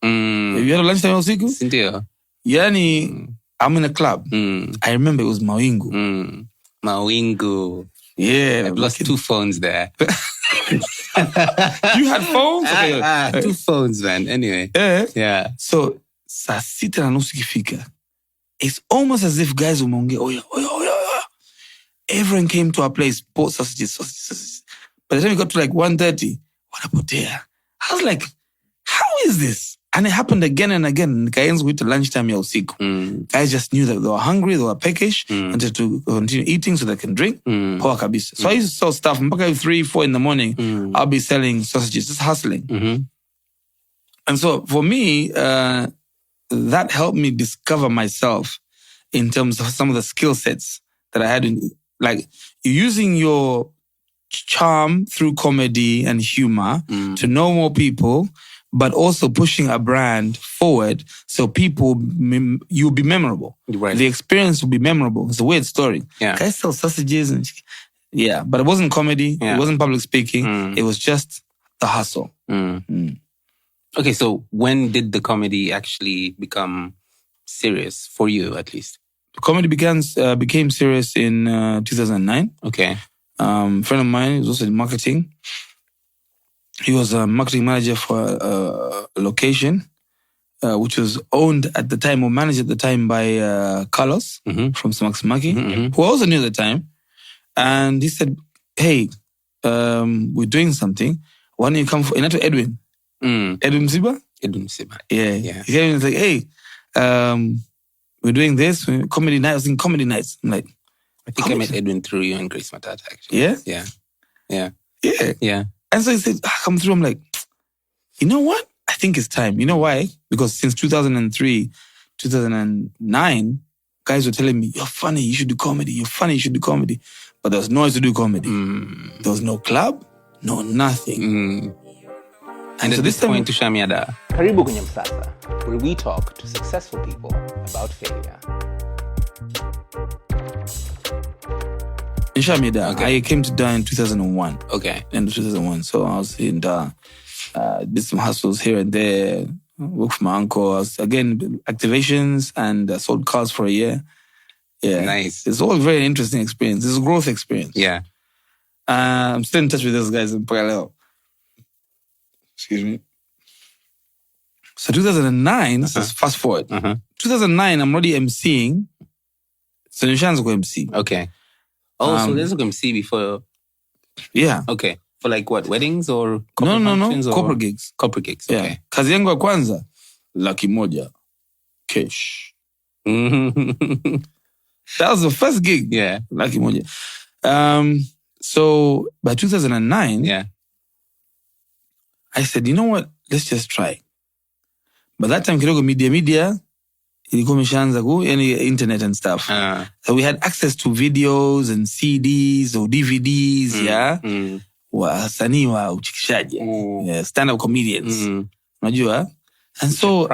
Have you had a lunchtime ya usiku? Sindio. Yani, I'm in a club. I remember it was Mawingu. Mawingu. Yeah. I've lost 2 phones there. You had phones? Okay. 2 phones, man. Anyway. Yeah. So, saa 6:30 ikifika, it's almost as if guys umeongea, oya. Everyone came to our place, bought sausages. By the time we got to like 1:30, wanapotea. I was like, how is this? And it happened again and again. Guys went to lunchtime ya usiku. Guys just knew that they were hungry, they were peckish, wanted to continue eating so they can drink. Poa kabisa. So I used to sell stuff. Mpaka 3, 4 in the morning, I'll be selling sausages, just hustling. And so for me, that helped me discover myself in terms of some of the skill sets that I had. Like using your charm through comedy and humor to know more people, but also pushing a brand forward so you'll be memorable. Right. The experience will be memorable. It's a weird story. Yeah. Guys sell sausages but it wasn't comedy. Yeah. It wasn't public speaking. It was just the hustle. Okay, so when did the comedy actually become serious for you, at least? Comedy became serious in 2009. Okay. A friend of mine was also in marketing. He was a marketing manager for a location, which was owned at the time or managed at the time by Carlos from Smaksamaki, who I also knew at the time. And he said, hey, we're doing something. Why don't you come for Edwin? Edwin Msiba? Edwin Msiba. Yeah. He came and was like, hey, we're doing this, comedy night. I was in comedy nights. I'm like, I think I met Edwin through you and Grace Matata, actually. Yeah? Yeah. And so he said, come through. I'm like, you know what? I think it's time. You know why? Because since 2003, 2009, guys were telling me, you're funny, you should do comedy. You're funny, you should do comedy. But there was no one to do comedy. There was no club, no nothing. And so at this time, point, Tushamiada. Karibu kwenye Msasa, where we talk to successful people about failure. In Shamida, okay. I came to Dar in 2001. Okay. End of 2001. So I was in Dar, did some hustles here and there, worked for my uncle. I was, again, activations and sold cars for a year. Yeah. Nice. It's all a very interesting experience. It's a growth experience. Yeah. I'm still in touch with those guys in parallel. Excuse me. So 2009, so fast forward. 2009, I'm already MCing. So Nishan's go MC. Okay. Oh, so there's a MC before. Yeah. Okay. For like what, weddings or no. Corporate gigs. Corporate gigs, okay. Yeah. Kazi yangu ya kwanza, laki moja. Cash. That was the first gig. Yeah. Laki moja. So by 2009, yeah, I said, you know what? Let's just try. But that time, kidogo media, ilikuwa imeshaanza yani internet and stuff. So we had access to videos and CDs or DVDs, wasanii wa uchekeshaji. Yeah, stand-up comedians. Unajua? And so,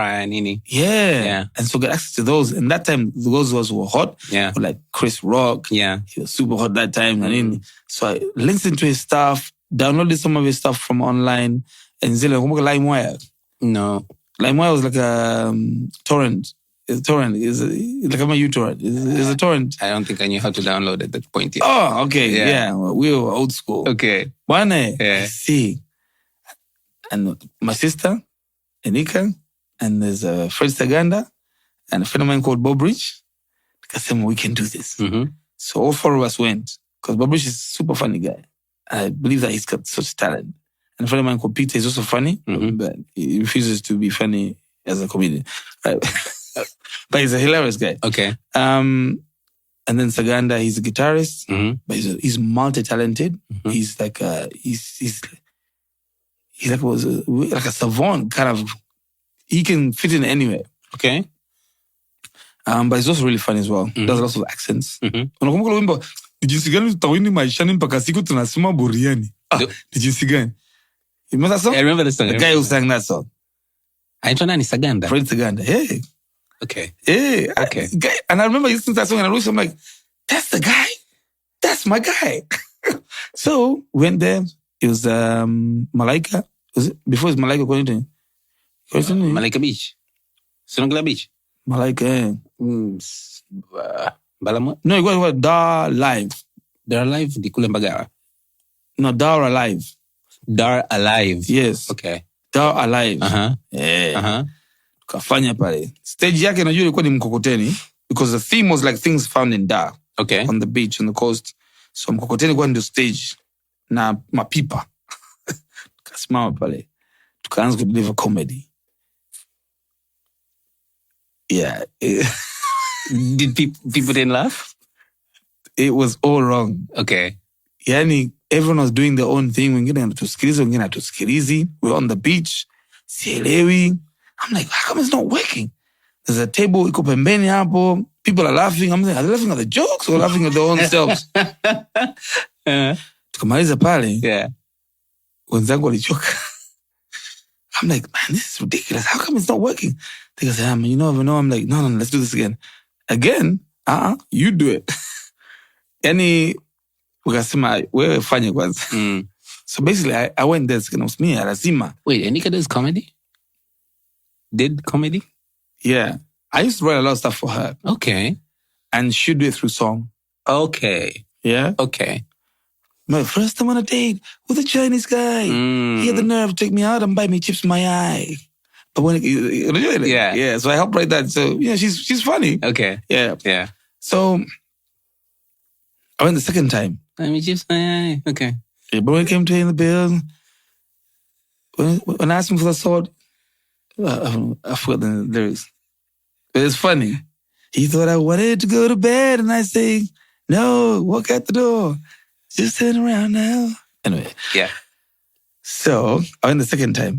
yeah. And so got access to those. And that time, those were hot. Yeah. Like Chris Rock. Yeah. He was super hot that time. So I listened to his stuff, downloaded some of his stuff from online. And zile, kumbuka LimeWire? No. LimeWire was like a torrent. It's a torrent. It's like a uTorrent. It's a torrent. I don't think I knew how to download at that point yet. Oh, okay. Yeah. We were old school. Okay. Bwana, yeah. I see. And my sister, Enika, and there's Fred Saganda, and a friend of mine called Bob Rich. Kasema, we can do this. So all four of us went. Because Bob Rich is a super funny guy. I believe that he's got such talent. And a friend of mine called Peter is also funny, but he refuses to be funny as a comedian. Right? But he's a hilarious guy. Okay. And then Saganda, he's a guitarist, but he's multi-talented. He's like he's like a savant kind of. He can fit in anywhere. Okay. But he's also really funny as well. Does lots of accents. Unakumbuka wimbo ni jinsi gani tutawini maishani mpaka siku tunasema buriani. Ni jinsi gani? You remember that song? I remember the song. The guy who sang that song. Aitwa nani? Saganda. Fred Saganda. Hey. Okay. Yeah. Okay. And I remember listening to that song and I'm like, that's the guy. That's my guy. So went there. It was Malaika. Was it before it was Malaika Quentin? Malaika Beach. Sonogala Beach. Malaika. Balamo? No, it was Dar Live. Dar Alive? Di kule Mbagala. No, Dar Alive. Dar Alive. Yes. Okay. Dar Alive. Yeah. Kafanya pale. Stage yake najua ilikuwa ni mkokoteni because the theme was like things found in Dar. Okay. On the beach, on the coast. So mkokoteni kwa ndio stage na mapipa. Kasimama pale. Tukaanza kudeliver comedy. Yeah. Did people didn't laugh? It was all wrong. Okay. Yani, everyone was doing their own thing. Wengine anatusikiliza, wengine hatusikilizi. We're on the beach. Sielewi. I'm like, how come it's not working? There's a table, iko pembeni hapo. People are laughing. I'm like, are they laughing at the jokes or laughing at their own selves? Tukamaliza pale. Yeah. Wenzangu walichoka. I'm like, man, this is ridiculous. How come it's not working? They go, you never know. I'm like, no, let's do this again. Again? You do it. Yani, wakasema, wewe fanye kwanza. So basically, I went there, sikanausmia, lazima. Wait, Enika does comedy? Did comedy? Yeah. I used to write a lot of stuff for her. Okay. And she'd do it through song. Okay. Yeah? Okay. My first time on a date with a Chinese guy. He had the nerve to take me out and buy me chips in my eye. But when yeah. So I helped write that. So yeah, she's funny. Okay. Yeah. Yeah. So I went the second time. Let me chips my eye. Okay. Yeah, but when it came to in the bill, when I asked him for the sword, I forgot the lyrics. But it's funny. He thought I wanted to go to bed, and I say, no, walk out the door. Just turn around now. Anyway. Yeah. So I went the second time.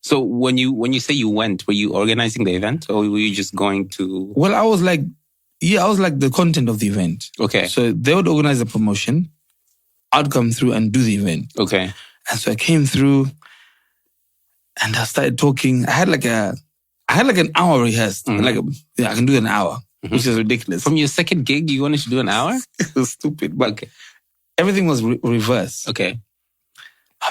So when you say you went, were you organizing the event or were you just going to? Well, I was like the content of the event. Okay. So they would organize the promotion. I'd come through and do the event. Okay. And so I came through and I started talking. I had like an hour rehearsed. Mm-hmm. I can do an hour, which is ridiculous. From your second gig, you wanted to do an hour? It was stupid, but everything was reversed. Okay.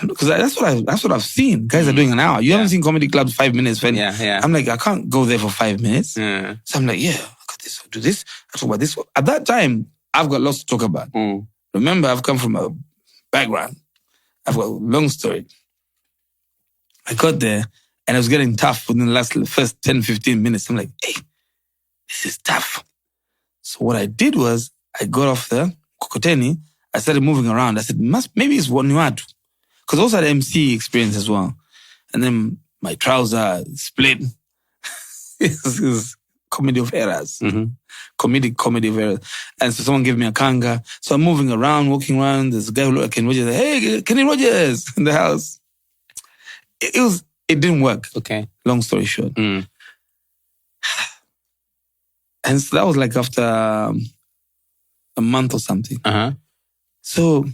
Because that's what I've seen. Guys are doing an hour. You haven't seen comedy clubs 5 minutes. Yeah. I'm like, I can't go there for 5 minutes. Yeah. So I'm like, I got this. I'll do this. I talk about this. At that time, I've got lots to talk about. Remember, I've come from a background. I've got a long story. I got there and it was getting tough within the first 10, 15 minutes. I'm like, hey, this is tough. So what I did was I got off the Kokoteni. I started moving around. I said, maybe it's Waniwatu. Because I also had MC experience as well. And then my trouser split. It was comedy of errors. Mm-hmm. Comedy of errors. And so someone gave me a kanga. So I'm moving around, walking around. There's a guy who looked like Kenny Rogers. Hey, Kenny Rogers in the house. It didn't work. Okay. Long story short. Mm. And so that was like after a month or something. Uh-huh. So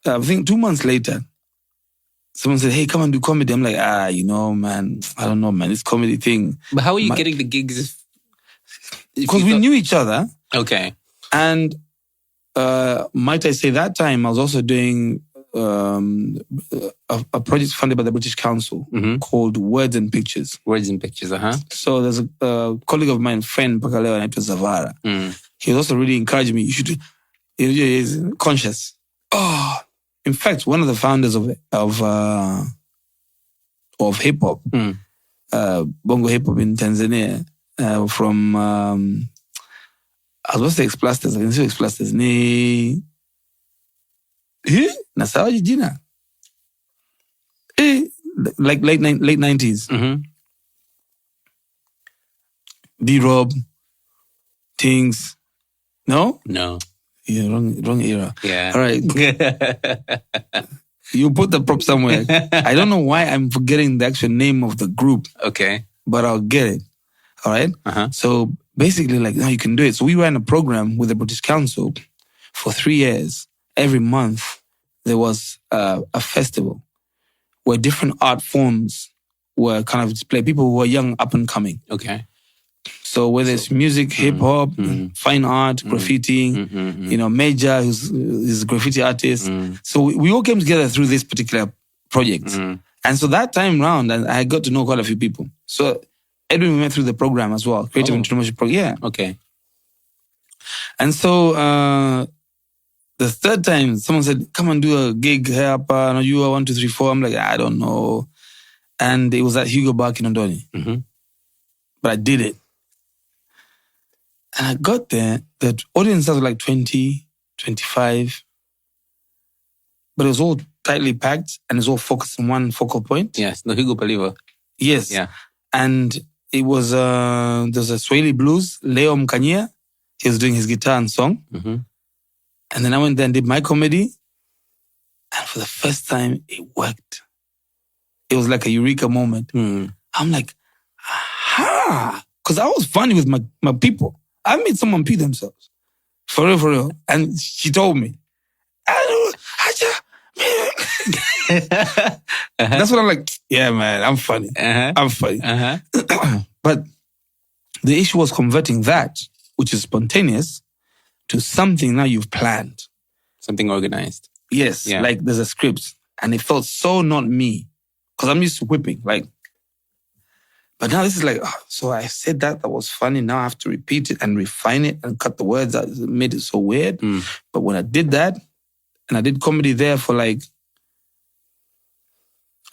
I think 2 months later, someone said, hey, come and do comedy. I'm like, man, I don't know, man, this comedy thing. But how are you getting the gigs? Because we knew each other. Okay. And might I say that time I was also doing a project funded by the British Council called Words and Pictures. Words and Pictures, uh-huh. So there's a colleague of mine, friend Pakaleo, and it was Zavara. He was also really encouraging me. You should, he's conscious. Oh, in fact, one of the founders of hip hop, Bongo hip hop in Tanzania, from I was supposed to Explasters. I can say Explasters. Nasawaji jina. Like late 90s. Mm-hmm. D-Rob, Things. No? No. Yeah, wrong era. Yeah. All right. You put the prop somewhere. I don't know why I'm forgetting the actual name of the group. Okay. But I'll get it. All right? Uh-huh. So basically, like, now you can do it. So we ran a program with the British Council for 3 years. Every month, there was a festival where different art forms were kind of displayed. People who were young, up and coming. Okay. So whether it's music, hip hop, fine art, graffiti, Major, who's a graffiti artist. So we all came together through this particular project. And so that time round, I got to know quite a few people. So Edwin, we went through the program as well, Creative Entrepreneurship Program. Yeah. Okay. And so the third time, someone said, come and do a gig here, no, you are 1, 2, 3, 4. I'm like, I don't know. And it was at Hugo Park in Ndani. But I did it. And I got there, the audience was like 20, 25. But it was all tightly packed and it's all focused on one focal point. Yes, the Hugo Palivo. Yes. Yeah. And it was, there's a Swahili blues, Leo Mkanyia. He was doing his guitar and song. And then I went there and did my comedy. And for the first time, it worked. It was like a eureka moment. I'm like, aha! Because I was funny with my people. I made someone pee themselves. For real. And she told me. That's what I'm like, yeah, man, I'm funny. I'm funny. But the issue was converting that, which is spontaneous, to something now you've planned. Something organized. Yes, yeah. Like there's a script. And it felt so not me. Because I'm used to whipping, like. But now this is like, so I said that was funny. Now I have to repeat it and refine it and cut the words out. It made it so weird. But when I did that, and I did comedy there for like,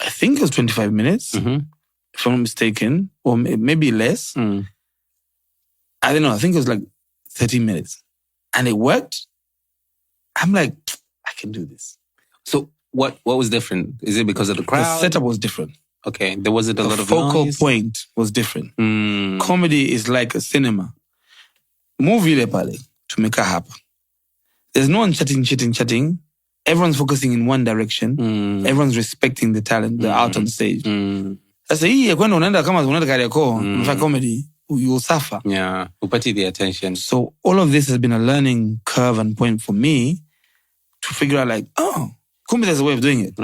I think it was 25 minutes, if I'm not mistaken, or maybe less. I don't know. I think it was like 30 minutes. And it worked. I'm like, I can do this. So what was different? Is it because of the crowd? The setup was different. Okay. There wasn't a lot of focal noise? point was different. Comedy is like a cinema. Movie le pale, tumeka hapa. There's no one chatting. everyone's focusing in one direction. Everyone's respecting the talent, the art on stage. Sasa hii kwenda unaenda kama unaenda Kariakoo, unafanya comedy, you will suffer. Yeah, upati the attention. So all of this has been a learning curve and point for me to figure out like, oh, kumbe there's a way of doing it.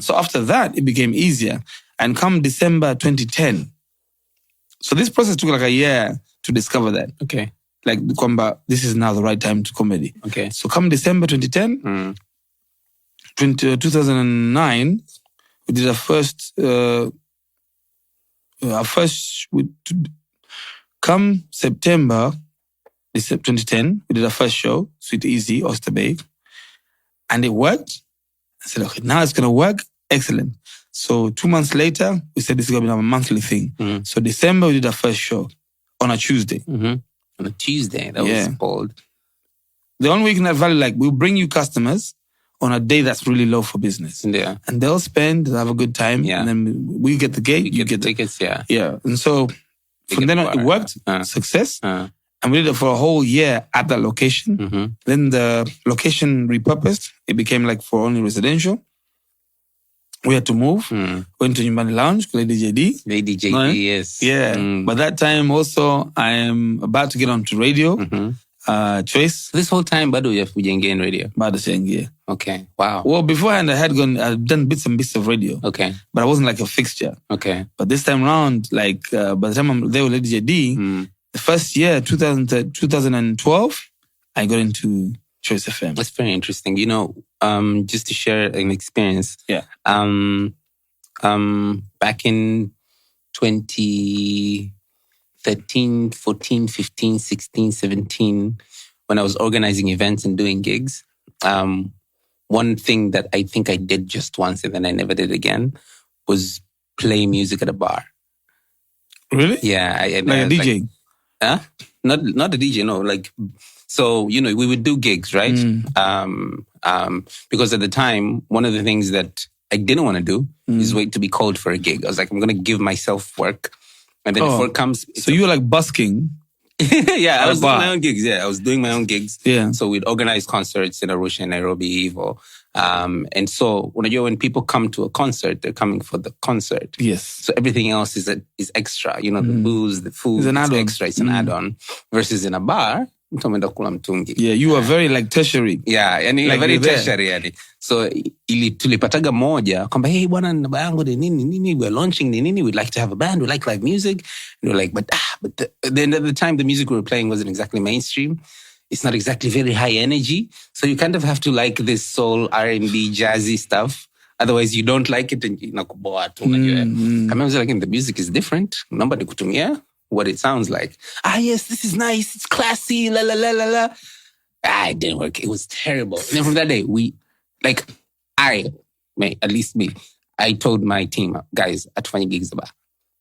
So after that, it became easier. And come December 2010, so this process took like a year to discover that. Okay. Like, kwamba, this is now the right time to comedy. Okay. So come December 2010, 2009, we did come September 2010, we did our first show, Sweet Easy, Oysterbay, and it worked. I said, okay, now it's going to work. Excellent. So 2 months later, we said this is going to be a monthly thing. So December, we did our first show on a Tuesday. On a Tuesday, that was bold. The only way you can have value, like, we'll bring you customers on a day that's really low for business. Yeah. And they'll spend, they'll have a good time. Yeah. And then we get the gate, you get the tickets, yeah. Yeah. And so from then on, it worked, success. And we did it for a whole year at that location. Then the location repurposed. It became like for only residential. We had to move. Went to Nyumbani Lounge, Lady JD. Lady JD, yes. Yeah. By that time also, I am about to get onto radio. Choice. This whole time, bado hujaingia in radio? Bado sijaingia. Okay, wow. Well, beforehand, I'd done bits and bits of radio. Okay. But I wasn't like a fixture. Okay. But this time around, like, by the time I'm there with Lady JD, the first year, 2012, I got into Choice FM. That's very interesting. You know, just to share an experience. Yeah. Back in 2013, 14, 15, 16, 17, when I was organizing events and doing gigs, one thing that I think I did just once and then I never did again was play music at a bar. Really? Yeah. Like a DJ? Not a DJ, no. Like, so, you know, we would do gigs, right? Because at the time, one of the things that I didn't want to do is wait to be called for a gig. I was like, I'm going to give myself work. And then before it comes... So you were like busking? Yeah, I was doing my own gigs. Yeah, I was doing my own gigs. Yeah. So we'd organize concerts in Arusha, Nairobi, Evo. And so when people come to a concert, they're coming for the concert. Yes. So everything else is extra. You know, the booze, the food, it's extra. It's an add-on. Versus in a bar, yeah, you were very like tertiary. Yeah, yani like very tertiary yani. So tulipataga moja kwamba hey bwana namba yangu ni nini we're launching ni nini, we'd like to have a band, we like live music. And we're like but then at the time the music we were playing wasn't exactly mainstream. It's not exactly very high energy. So you kind of have to like this soul, R&B, jazzy stuff. Otherwise you don't like it and inakuboa tu unajua. I remember like the music is different. Namba nikutumia what it sounds like. Yes, this is nice. It's classy. La la la la la. It didn't work. It was terrible. And then from that day, at least me, I told my team, guys, atufanye gigs the bar.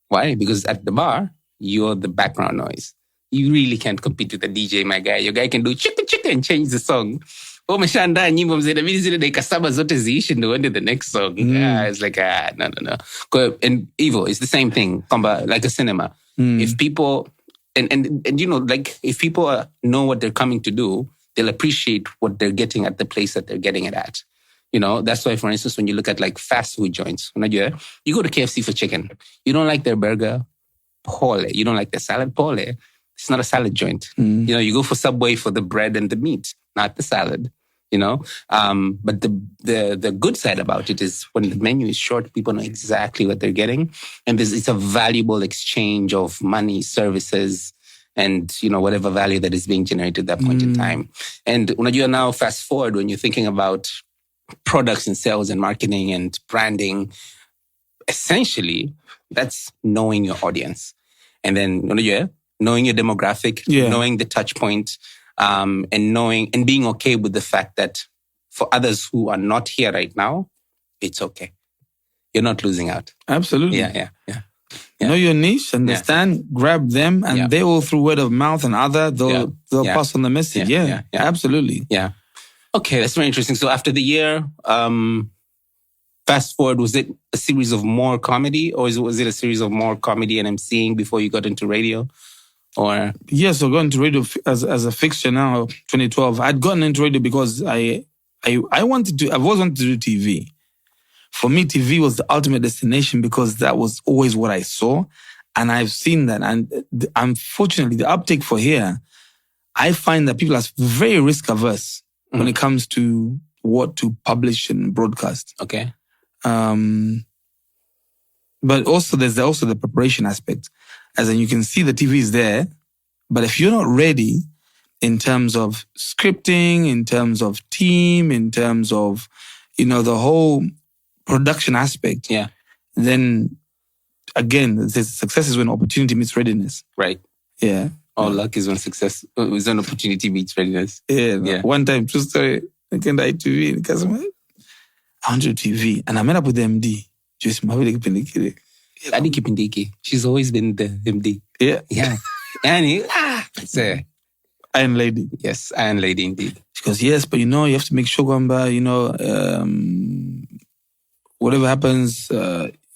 Why? Because at the bar, you're the background noise. You really can't compete with the DJ, my guy. Your guy can do chicka chicka and change the song. Umeshaandaa nyimbo mzee, inabidi zile dakika 7 zote ziishi ndio uende the next song. It's like, no. And Evo, it's the same thing. Like a cinema. If people, and you know, like if people know what they're coming to do, they'll appreciate what they're getting at the place that they're getting it at. You know, that's why, for instance, when you look at like fast food joints, you go to KFC for chicken. You don't like their burger, pole. You don't like their salad, pole. It's not a salad joint. You know, you go for Subway for the bread and the meat, not the salad. You know, but the good side about it is when the menu is short, people know exactly what they're getting, and it's a valuable exchange of money, services, and you know whatever value that is being generated at that point in time. And unajua now, fast forward when you're thinking about products and sales and marketing and branding, essentially that's knowing your audience, and then unajua, knowing your demographic, knowing the touch point. And knowing and being okay with the fact that for others who are not here right now, it's okay. You're not losing out. Absolutely. Yeah. Know your niche, understand, grab them, and they will, through word of mouth and they'll pass on the message. Yeah, absolutely. Yeah. Okay, that's very interesting. So after the year, fast forward, was it a series of more comedy, or was it a series of more comedy and emceeing before you got into radio? Or yes, so going to radio as a fixture now, 2012. I'd gotten into radio because I I've always wanted to do TV. For me, TV was the ultimate destination because that was always what I saw. And I've seen that. And unfortunately, the uptake for here, I find that people are very risk averse when it comes to what to publish and broadcast. Okay. But also there's also the preparation aspect. As in you can see the TV is there, but if you're not ready in terms of scripting, in terms of team, in terms of, the whole production aspect, then again, success is when opportunity meets readiness. Right. Yeah. Luck is when opportunity meets readiness. Yeah. One time, true story, I came to ITV because I want to do TV. And I met up with the MD. Just Adi Kipindiki. She's always been the MD. Yeah. Yeah. Annie, it's Iron Lady. Yes, Iron Lady indeed. She goes, yes, but you have to make sure, Gwamba, whatever happens,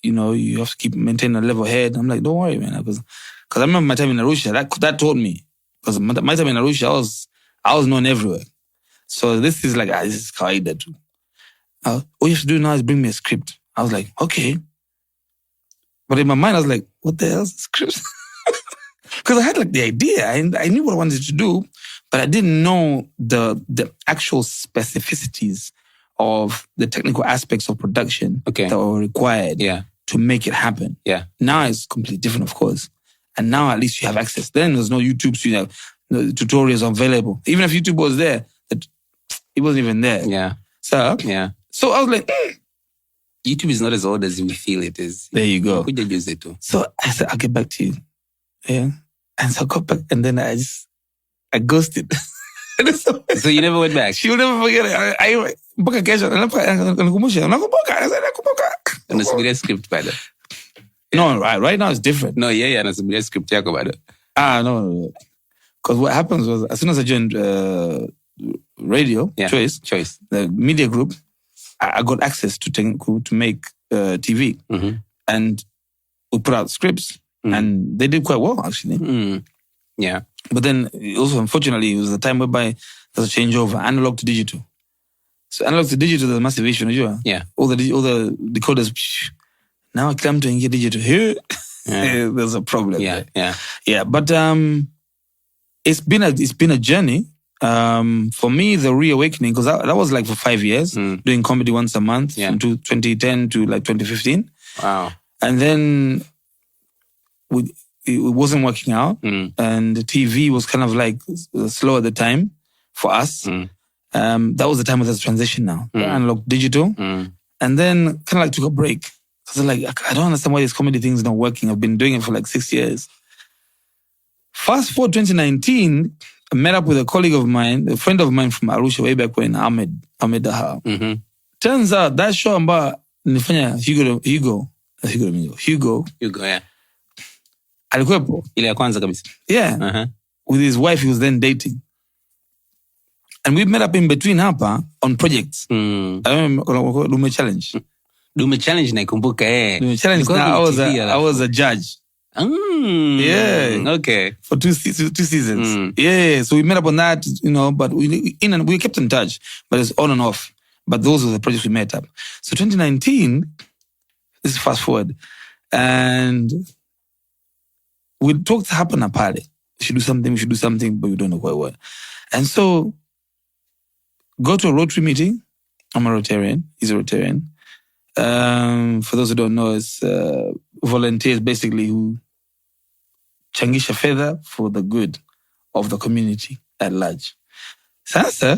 you have to maintain a level head. I'm like, don't worry, man. Because I remember my time in Arusha, that taught me. Because my time in Arusha, I was known everywhere. So this is like, this is kawaida too. All you have to do now is bring me a script. I was like, okay. But in my mind, I was like, what the hell is the script? Because I had like the idea. I knew what I wanted to do, but I didn't know the actual specificities of the technical aspects of production that were required to make it happen. Yeah. Now it's completely different, of course. And now at least you have access. Then there's no YouTube, so you have tutorials available. Even if YouTube was there, it wasn't even there. Yeah. So I was like, YouTube is not as old as we feel it is. There you go. Use it too. So I said, I'll get back to you. Yeah. And so I got back and then I ghosted. So you never went back? She'll never forget it. I mpaka kesho. Nakumbusha. Nakumbuka. Unasubiria script bado? No, right now it's different. No, nasubiria script yako bado. No. Because what happens was, as soon as I joined radio, Choice, the media group, I got access to make TV. Mm-hmm. And we put out scripts. And they did quite well, actually. Yeah. But then, also, unfortunately, it was the time whereby there's a changeover, analog to digital. So analog to digital, there's a massive issue, Yeah. All the decoders, now I come to get digital here. There's a problem. Yeah. But it's been a journey. For me, the reawakening, because that was like for 5 years, doing comedy once a month from 2010 to like 2015. Wow. And then it wasn't working out. And the TV was kind of like slow at the time for us. That was the time of the transition now. Analog digital. And then kind of like took a break. I was like, I don't understand why this comedy thing is not working. I've been doing it for like 6 years. Fast forward 2019, I met up with a colleague of mine, a friend of mine from Arusha way back when, Ahmed Daha. Turns out that show about nilifanya Hugo, yeah. Alikuwepo. Ile ya kwanza kabisa. Yeah. With his wife he was then dating. And we met up in between hapa on projects. I remember Dume Challenge. Dume Challenge naikumbuka Dume Challenge I was a judge. Yeah. Okay. For two seasons. Yeah. So we met up on that, but we kept in touch. But it's on and off. But those were the projects we met up. So 2019, this is fast forward. And we talked happen apart. We should do something, but we don't know quite what. And so, go to a Rotary meeting. I'm a Rotarian. He's a Rotarian. For those who don't know, it's volunteers basically who changisha fedha for the good of the community at large. Sasa,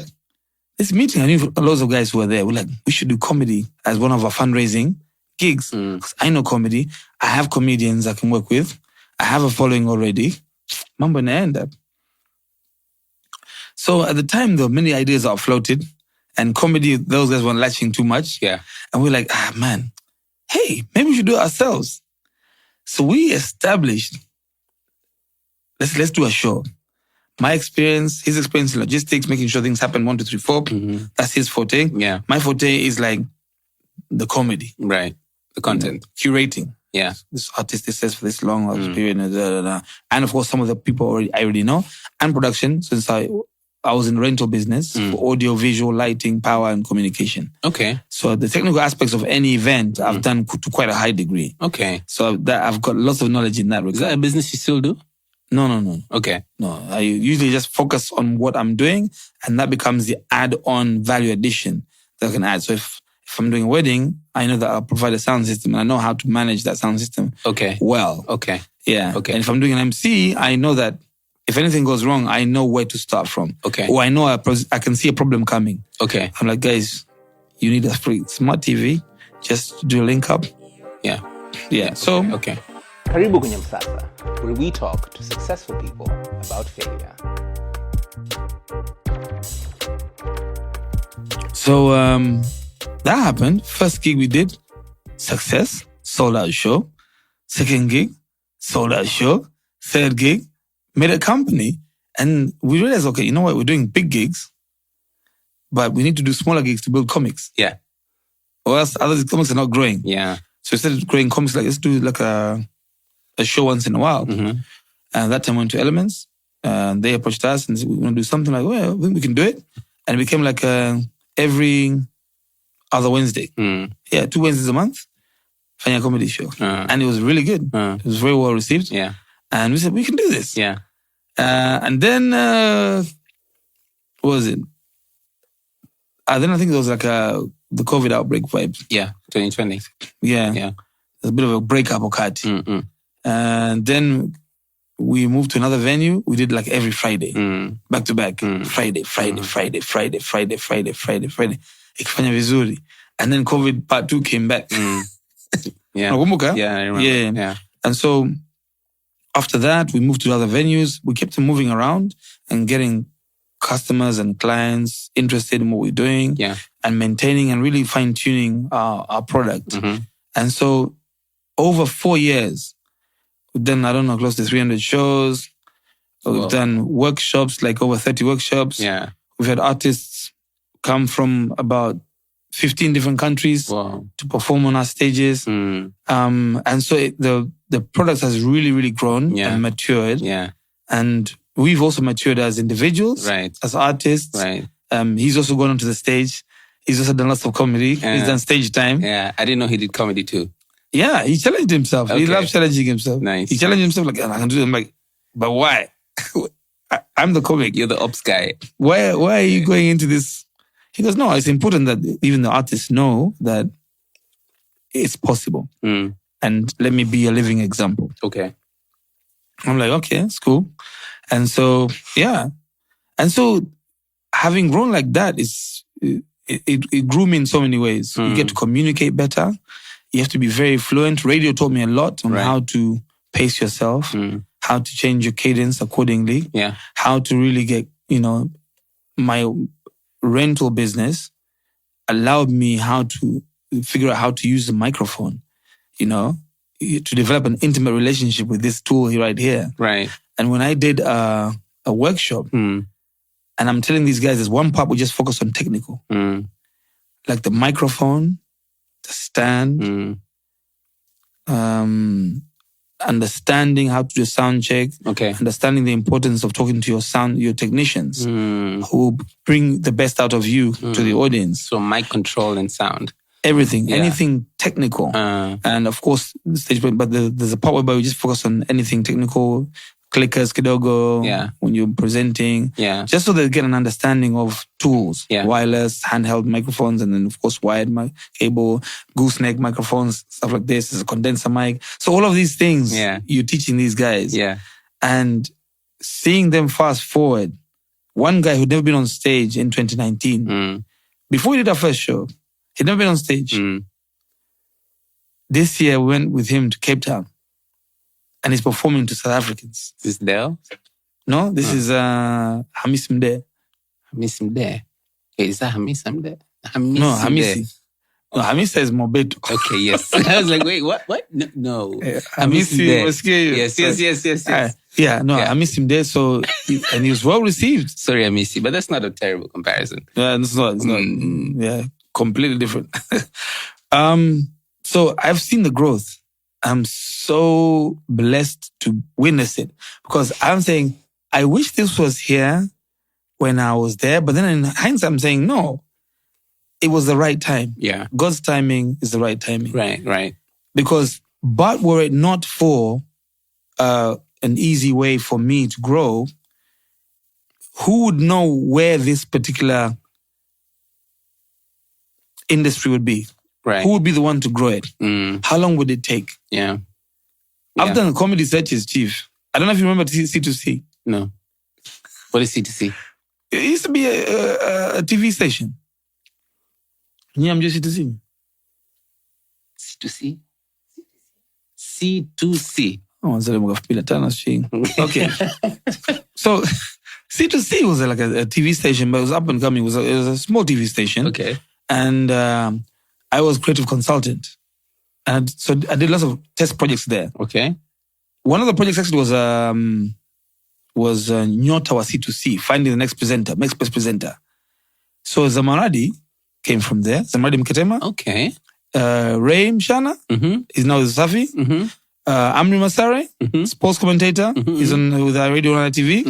this meeting, I knew lots of guys who were there. We're like, we should do comedy as one of our fundraising gigs. Because I know comedy. I have comedians I can work with. I have a following already. Mambo naenda. So at the time, there were many ideas that were floated. And comedy, those guys weren't latching too much. Yeah. And we're like, man, hey, maybe we should do it ourselves. So we established, let's do a show. My experience, his experience in logistics, making sure things happen 1, 2, 3, 4. That's his forte. Yeah. My forte is like the comedy. Right. The content. Curating. Yeah. This artist says for this long period. And of course, some of the people I already know. And production, since I I was in rental business for audio, visual, lighting, power, and communication. Okay. So the technical aspects of any event I've done to quite a high degree. Okay. So that I've got lots of knowledge in that regard. Is that a business you still do? No. Okay. No, I usually just focus on what I'm doing, and that becomes the add-on value addition that I can add. So if I'm doing a wedding, I know that I'll provide a sound system, and I know how to manage that sound system well. Okay. Yeah. Okay. And if I'm doing an MC, I know that if anything goes wrong, I know where to start from. Okay. Or I know I can see a problem coming. Okay. I'm like, guys, you need a free smart TV. Just do a link up. Yeah. Yeah. So, okay. Karibu kwenye Msasa, where we talk to successful people about failure. So, that happened. First gig we did, success, sold out show. Second gig, sold out show. Third gig, made a company. And we realized, okay, you know what? We're doing big gigs, but we need to do smaller gigs to build comics. Yeah. Or else other comics are not growing. Yeah. So instead of growing comics, like let's do like a show once in a while. Mm-hmm. And that time we went to Elements. And they approached us and said, we want to do something like, well, I think we can do it. And it became like every other Wednesday. Yeah, 2 Wednesdays a month. Fanya comedy show. And it was really good. It was very well received. Yeah. And we said, we can do this. Yeah. And then, what was it? Then I think it was like the COVID outbreak vibes. Yeah, 2020. Yeah. Yeah. There's a bit of a breakup occurred. And then we moved to another venue. We did like every Friday. Back to back. Friday. Ikifanya vizuri. And then COVID part 2 came back. Yeah. Yeah, I remember. Yeah. And so after that, we moved to other venues. We kept moving around and getting customers and clients interested in what we're doing and maintaining and really fine-tuning our product. And so over 4 years, we've done, I don't know, close to 300 shows. We've done workshops, like over 30 workshops. Yeah. We've had artists come from about 15 different countries to perform on our stages. And so the product has really, really grown and matured. Yeah. And we've also matured as individuals, as artists. Right. He's also gone onto the stage. He's also done lots of comedy. He's done stage time. Yeah. I didn't know he did comedy too. Yeah, he challenged himself. He loves challenging himself. Nice. He challenged himself like, I can do it. I'm like, but why? I'm the comic. You're the ops guy. Why are you going into this? He goes, no, it's important that even the artists know that it's possible. And let me be a living example. Okay. I'm like, okay, it's cool. And so, yeah. And so having grown like that, it grew me in so many ways. You get to communicate better. You have to be very fluent. Radio taught me a lot on how to pace yourself, how to change your cadence accordingly, how to really get, my rental business allowed me how to figure out how to use the microphone, to develop an intimate relationship with this tool right here. Right. And when I did a workshop, and I'm telling these guys, there's one part we just focus on technical. Like the microphone, the stand, understanding how to do a sound check, understanding the importance of talking to your technicians who bring the best out of you to the audience. So mic control and sound. Everything, anything technical. And of course, the stage, but there's a part where we just focus on anything technical, clickers, kidogo, when you're presenting, just so they get an understanding of tools, wireless, handheld microphones, and then of course wired cable, gooseneck microphones, stuff like this. There's a condenser mic. So all of these things you're teaching these guys. And seeing them fast forward, one guy who'd never been on stage in 2019, before we did our first show, he'd never been on stage. This year we went with him to Cape Town. And he's performing to South Africans. Is this Dale? No, this is Hamis Mde. Hamis Mde. Hey, is that Hamis Mde? No, Hamisi. No, Hamisa is Mobeto. Okay, yes. I was like, wait, what? No. Hamisi was here. Yes. Hamis Mde. So, and he was well received. Sorry, Hamisi, but that's not a terrible comparison. Yeah, it's not. Yeah, completely different. So I've seen the growth. I'm so blessed to witness it because I'm saying, I wish this was here when I was there. But then in hindsight, I'm saying, no, it was the right time. Yeah. God's timing is the right timing. Right. Because, but were it not for an easy way for me to grow, who would know where this particular industry would be? Right. Who would be the one to grow it? How long would it take? Yeah. I've done comedy searches, Chief. I don't know if you remember C2C. No. What is C2C? It used to be a TV station. Yeah, I'm just C2C. C2C? C2C. Oh, okay. So C2C was like a TV station, but it was up and coming. It was a small TV station. Okay. And I was creative consultant. And so I did lots of test projects there. Okay. One of the projects actually was Nyota wa C2C, finding the next best presenter. So Zamaradi came from there. Zamaradi Mketema. Okay. Ray Mshana is now with Safi. Amri Masare, sports commentator, is on with our radio and TV.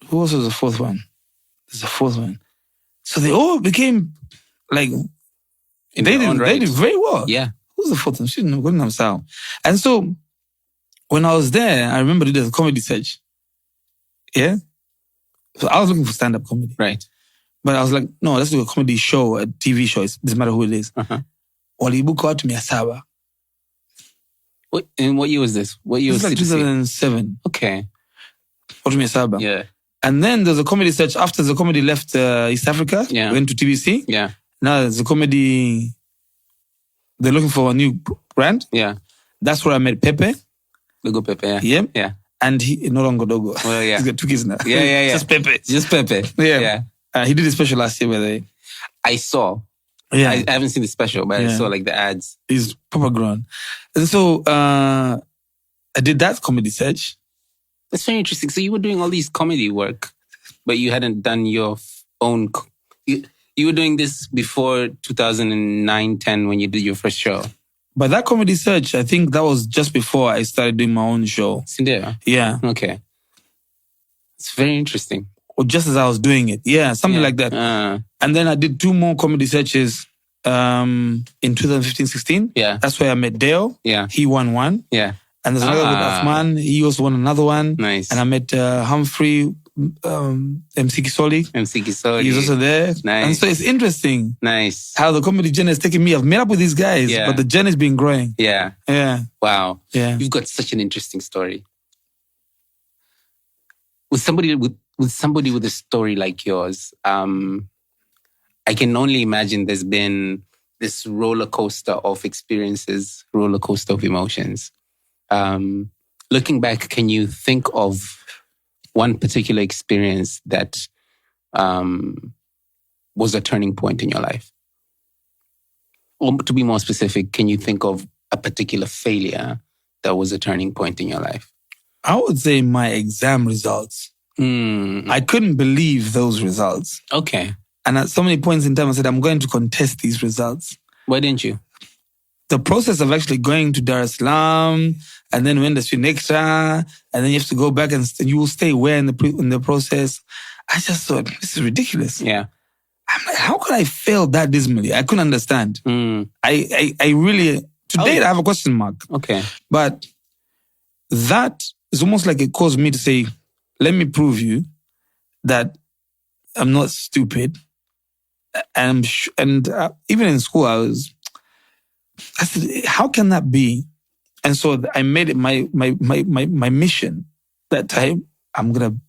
Who else was the fourth one? There's a fourth one. So they all became like they did very well. Yeah. Who's the fourth one? She didn't know sound. And so when I was there, I remember doing a comedy search. Yeah. So I was looking for stand-up comedy. Right. But I was like, no, let's do a comedy show, a TV show. It doesn't matter who it is. Walibuka watu 700. And what year was this? What year was it? It was like 2007. Okay. Watu 700. Yeah. And then there's a comedy search after the comedy left East Africa. Yeah. Went to TBC. Yeah. Now there's a comedy. They're looking for a new brand. Yeah. That's where I met Pepe. Dogo Pepe. Yeah. Yeah. Yeah. And he no longer Dogo. Well, yeah. He's got 2 kids now. Yeah. Just Pepe. Just Pepe. Yeah. He did a special last year, by the way. I saw. Yeah. I haven't seen the special, but I saw like the ads. He's proper grown. And so I did that comedy search. That's very interesting. So you were doing all these comedy work, but you hadn't done your own. You were doing this before 2009-10 when you did your first show. But that comedy search, I think that was just before I started doing my own show. Cinderella? Yeah. Okay. It's very interesting. Or just as I was doing it. Yeah, something like that. And then I did 2 more comedy searches in 2015-16. Yeah. That's where I met Dale. Yeah. He won one. Yeah. And there's another with Afman. He also won another one. Nice. And I met Humphrey, MC Kisoli. MC Kisoli. He's also there. Nice. And so it's interesting. Nice. How the comedy journey has taken me. I've met up with these guys, but the journey's been growing. Yeah. Yeah. Wow. Yeah. You've got such an interesting story. With somebody with a story like yours, I can only imagine there's been this roller coaster of experiences, roller coaster of emotions. Looking back, can you think of one particular experience that was a turning point in your life? Or to be more specific, can you think of a particular failure that was a turning point in your life? I would say my exam results. I couldn't believe those results. Okay. And at so many points in time, I said, I'm going to contest these results. Why didn't you? The process of actually going to Dar es Salaam, and then when the student extra, and then you have to go back and you will stay where in the process. I just thought, this is ridiculous. Yeah. I'm like, how could I fail that dismally? I couldn't understand. I really, to date, I have a question mark. Okay. But that is almost like it caused me to say, let me prove you that I'm not stupid. And even in school, I said, how can that be? And so I made it my mission that time. I'm going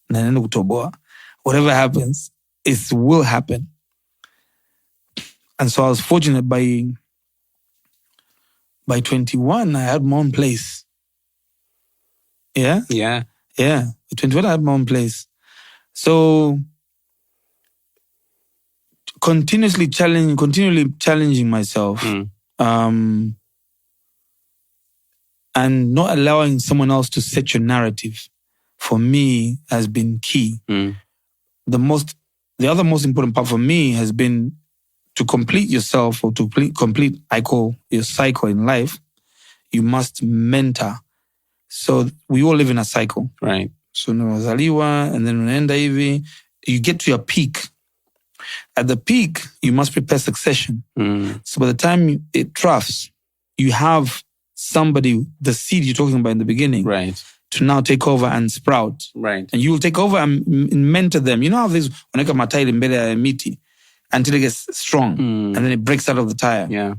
to, whatever happens, it will happen. And so I was fortunate by 21, I had my own place. Yeah? Yeah. Yeah. At 21, I had my own place. So continually challenging myself, and not allowing someone else to set your narrative, for me, has been key. The other most important part for me has been to complete yourself, or to complete, I call your cycle in life, you must mentor. So we all live in a cycle. Right. So unazaliwa, and then unaenda hivi, you get to your peak. At the peak, you must prepare succession. So by the time it troughs, you have somebody, the seed you're talking about in the beginning, right, to now take over and sprout. Right. And you will take over and mentor them. You know how this, wanaweka matairi mbele ya miti until it gets strong and then it breaks out of the tire. Yeah.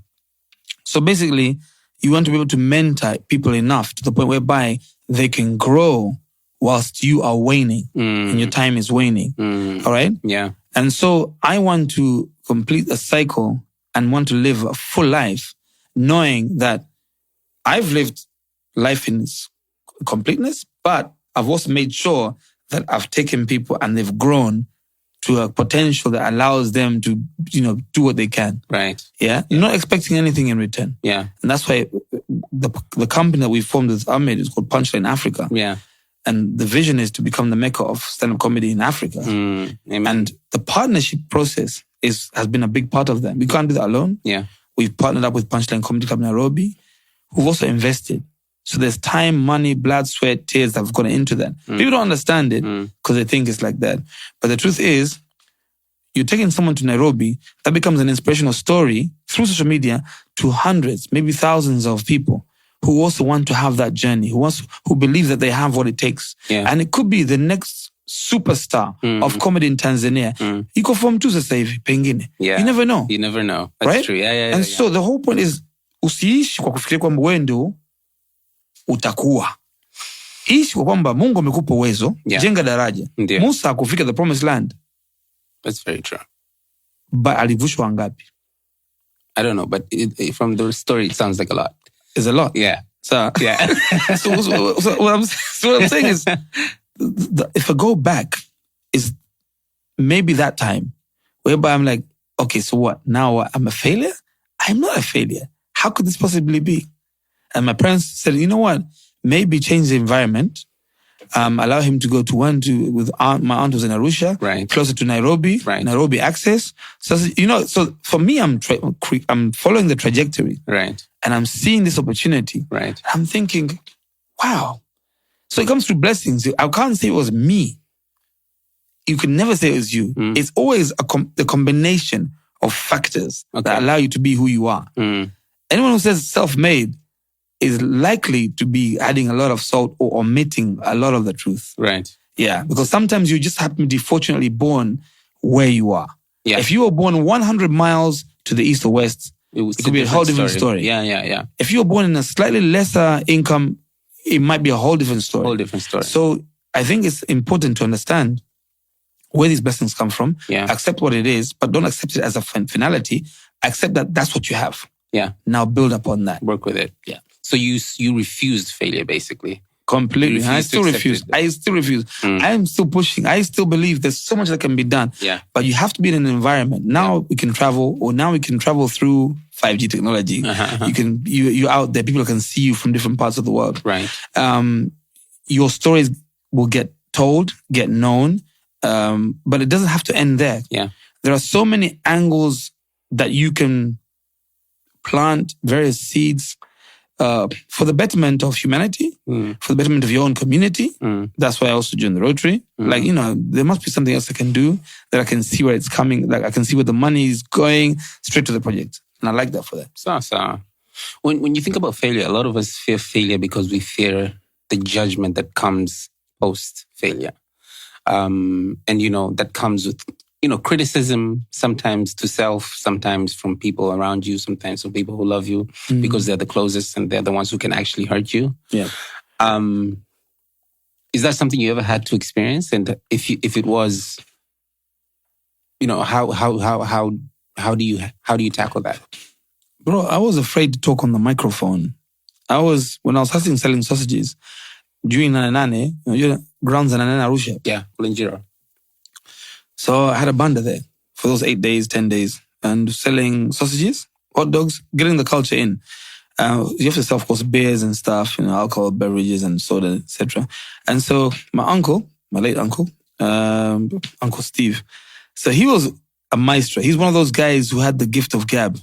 So basically, you want to be able to mentor people enough to the point whereby they can grow whilst you are waning and your time is waning. All right? Yeah. And so I want to complete a cycle and want to live a full life knowing that I've lived life in its completeness, but I've also made sure that I've taken people and they've grown to a potential that allows them to, do what they can. Right. Yeah. You're not expecting anything in return. Yeah. And that's why the company that we formed with Ahmed is called Punchline Africa. Yeah. And the vision is to become the mecca of stand-up comedy in Africa. And the partnership process has been a big part of that. We can't do that alone. Yeah. We've partnered up with Punchline Comedy Club Nairobi, who've also invested. So there's time, money, blood, sweat, tears that have gone into that. People don't understand it because they think it's like that. But the truth is, you're taking someone to Nairobi, that becomes an inspirational story through social media to hundreds, maybe thousands of people who also want to have that journey, who believe that they have what it takes. Yeah. And it could be the next superstar of comedy in Tanzania. Iko form tu sasa hivi, pengine. Yeah. You never know. You never know. That's right? true. Yeah. And so the whole point is, usiishi kwa kufikiria kwamba wewe ndio utakuwa. Ishi kwa kwamba Mungu amekupa uwezo, jenga daraja. Musa hakufika the promised land. That's very true. But alivushwa ngapi? I don't know, but from the story, it sounds like a lot. It's a lot. Yeah. So, yeah. so what I'm saying is, if I go back, is maybe that time whereby I'm like, okay, so what? Now what? I'm a failure? I'm not a failure. How could this possibly be? And my parents said, you know what? Maybe change the environment. Allow him to go to with my aunt was in Arusha, right, closer to Nairobi, right, Nairobi access. So, so for me, I'm following the trajectory, right, and I'm seeing this opportunity, right. I'm thinking, wow. So it comes through blessings. I can't say it was me. You can never say it was you. It's always the combination of factors that allow you to be who you are. Anyone who says self-made is likely to be adding a lot of salt or omitting a lot of the truth. Right. Yeah, because sometimes you just happen to be fortunately born where you are. Yeah. If you were born 100 miles to the east or west, it could be a whole different story. Yeah. If you were born in a slightly lesser income, it might be a whole different story. So I think it's important to understand where these blessings come from. Yeah. Accept what it is, but don't accept it as a finality. Accept that that's what you have. Yeah. Now build upon that. Work with it. Yeah. So you refused failure, basically. Completely. I still refuse. I am still pushing. I still believe there's so much that can be done. Yeah. But you have to be in an environment. Now we can travel, or now we can travel through 5G technology. You're out there. People can see you from different parts of the world. Right. Your stories will get told, get known, but it doesn't have to end there. Yeah. There are so many angles that you can plant various seeds for the betterment of humanity, for the betterment of your own community. That's why I also joined the Rotary. Like, there must be something else I can do that I can see where it's coming. Like I can see where the money is going straight to the project. And I like that for that. So. When you think about failure, a lot of us fear failure because we fear the judgment that comes post-failure. And, that comes with, criticism, sometimes to self, sometimes from people around you, sometimes from people who love you because they're the closest and they're the ones who can actually hurt you. Yeah. Is that something you ever had to experience? And if it was, how do you tackle that? Bro, I was afraid to talk on the microphone. When I was hustling selling sausages during Nane, grounds in Nane Arusha. Yeah, Linjiro. So I had a banda there for those 8 days, 10 days, and selling sausages, hot dogs, getting the culture in. You have to sell, of course, beers and stuff, alcohol, beverages and soda, etc. And so my late uncle, Uncle Steve, so he was a maestro. He's one of those guys who had the gift of gab.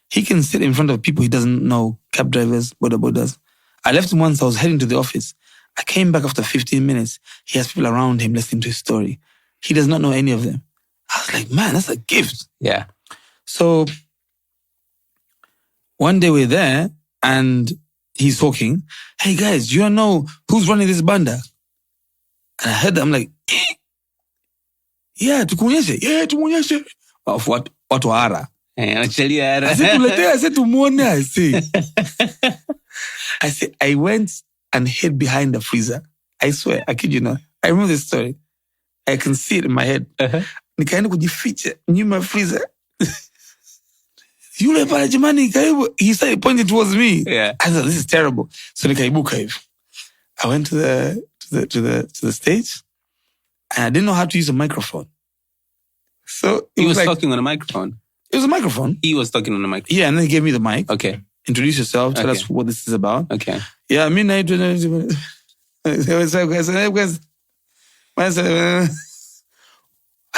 He can sit in front of people he doesn't know, cab drivers, boda bodas. I left him once, I was heading to the office. I came back after 15 minutes. He has people around him listening to his story. He does not know any of them. I was like, man, that's a gift. Yeah. So one day we're there and he's talking. Hey guys, do you know who's running this banda? And I heard that. I'm like, yeah, tumuonyeshe. Yeah, tumuonyeshe. Of what? Watu hara. I said, tuletea. I said, tumuone. I said, I went and hid behind the freezer. I swear, I kid you not. I remember this story. I can see it in my head. Nikaenda kujificha nyuma freezer. Yule pale jamani, karibu. He started pointing towards me. Yeah. I thought, this is terrible. So nikaibuka hivi. I went to the stage, and I didn't know how to use a microphone. So he was like, talking on a microphone. It was a microphone. He was talking on a microphone. Yeah, and then he gave me the mic. Okay. Introduce yourself. Tell us what this is about. Okay. Yeah, midnight. I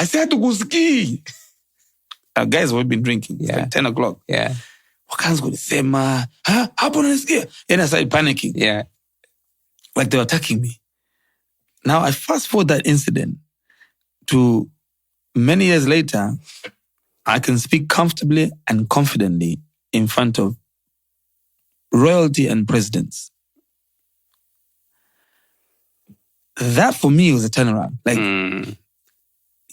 said to kuski. Guys, we've been drinking. It's like 10 o'clock. Yeah. Wakaanza kunisema, hapo unanisikia? And I started panicking. Yeah. Like they were attacking me. Now, I fast forward that incident to many years later, I can speak comfortably and confidently in front of royalty and presidents. That for me was a turnaround. Like,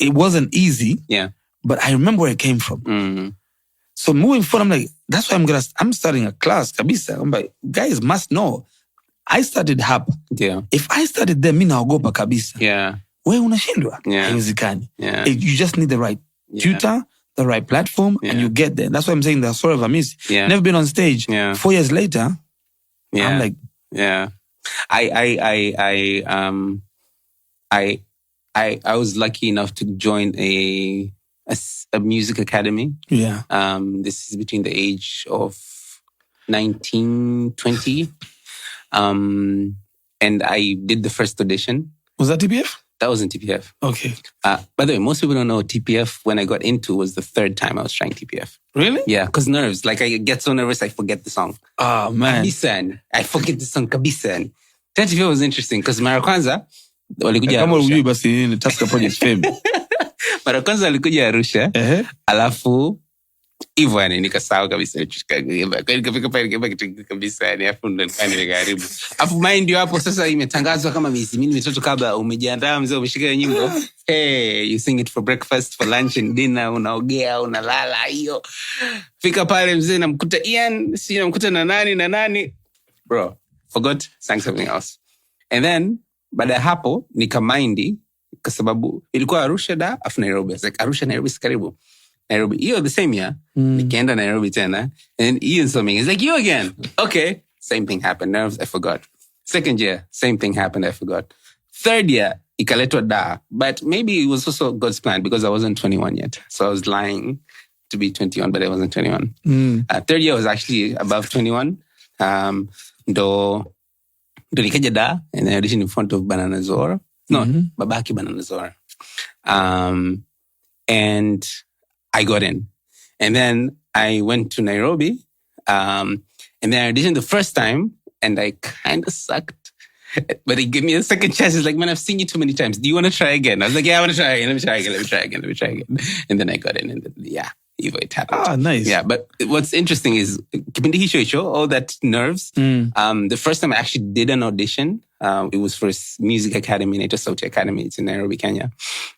it wasn't easy. Yeah. But I remember where it came from. So moving forward, I'm like, that's why I'm starting a class, kabisa. I'm like, guys must know. I started hapa. Yeah. If I started there, mi naogopa kabisa. Yeah. Wewe unashindwa. Yeah. Haiwezekani. Yeah. You just need the right tutor, the right platform, and you get there. That's why I'm saying the story of Hamisi. Yeah. Never been on stage. Yeah. 4 years later, I'm like, yeah. I was lucky enough to join a music academy. Yeah. This is between the age of 19, 20. And I did the first audition. Was that TPF? That was in TPF. Okay. By the way, most people don't know TPF, when I got into, was the third time I was trying TPF. Really? Yeah, because nerves. Like, I get so nervous, I forget the song. Oh, man. Kabisan. I forget the song, Kabisan. TPF was interesting, because mara kwanza, walikuja kama Arusha. ujui basi ni Taska Project fame. Mara kwanza walikuja Arusha, alafu, hivyo yani, nikasahau kabisa. Nikafika pale nikaiba kitu kabisa yani, alafu ndo nikaharibu. Alafu mind you hapo sasa imetangazwa kama miezi mingi mitatu kabla, umejiandaa mzee, umeshika nyimbo. Hey, you sing it for breakfast, for lunch and dinner, unaogea, unalala hiyo. Fika pale mzee, namkuta Ian, si namkuta na nani. Bro, forgot, sang something else. And then, baada ya hapo, nikamind, kwa sababu ilikuwa Arusha afu Nairobi. I was like, Arusha, Nairobi, karibu. Nairobi. You the same year. Nikaenda Nairobi tena. And Ian saw me. He's like, you again. Okay. Same thing happened. Nerves, I forgot. Second year, same thing happened. I forgot. Third year, ikaletwa da. But maybe it was also God's plan because I wasn't 21 yet. So I was lying to be 21, but I wasn't 21. Third year was actually above 21. Ndo nikaja da. And I auditioned in front of Banana Zora. No, Babaki Banana Zora. And I got in. And then I went to Nairobi. And then I auditioned the first time. And I kind of sucked. But he gave me a second chance. He's like, man, I've seen you too many times. Do you want to try again? I was like, yeah, I want to try again. Let me try again. And then I got in. And then, yeah, it happened. Ah, nice. Yeah, but what's interesting is, kipindi hicho, all that nerves. The first time I actually did an audition, it was for Music Academy, Nature Sauti Academy. It's in Nairobi, Kenya.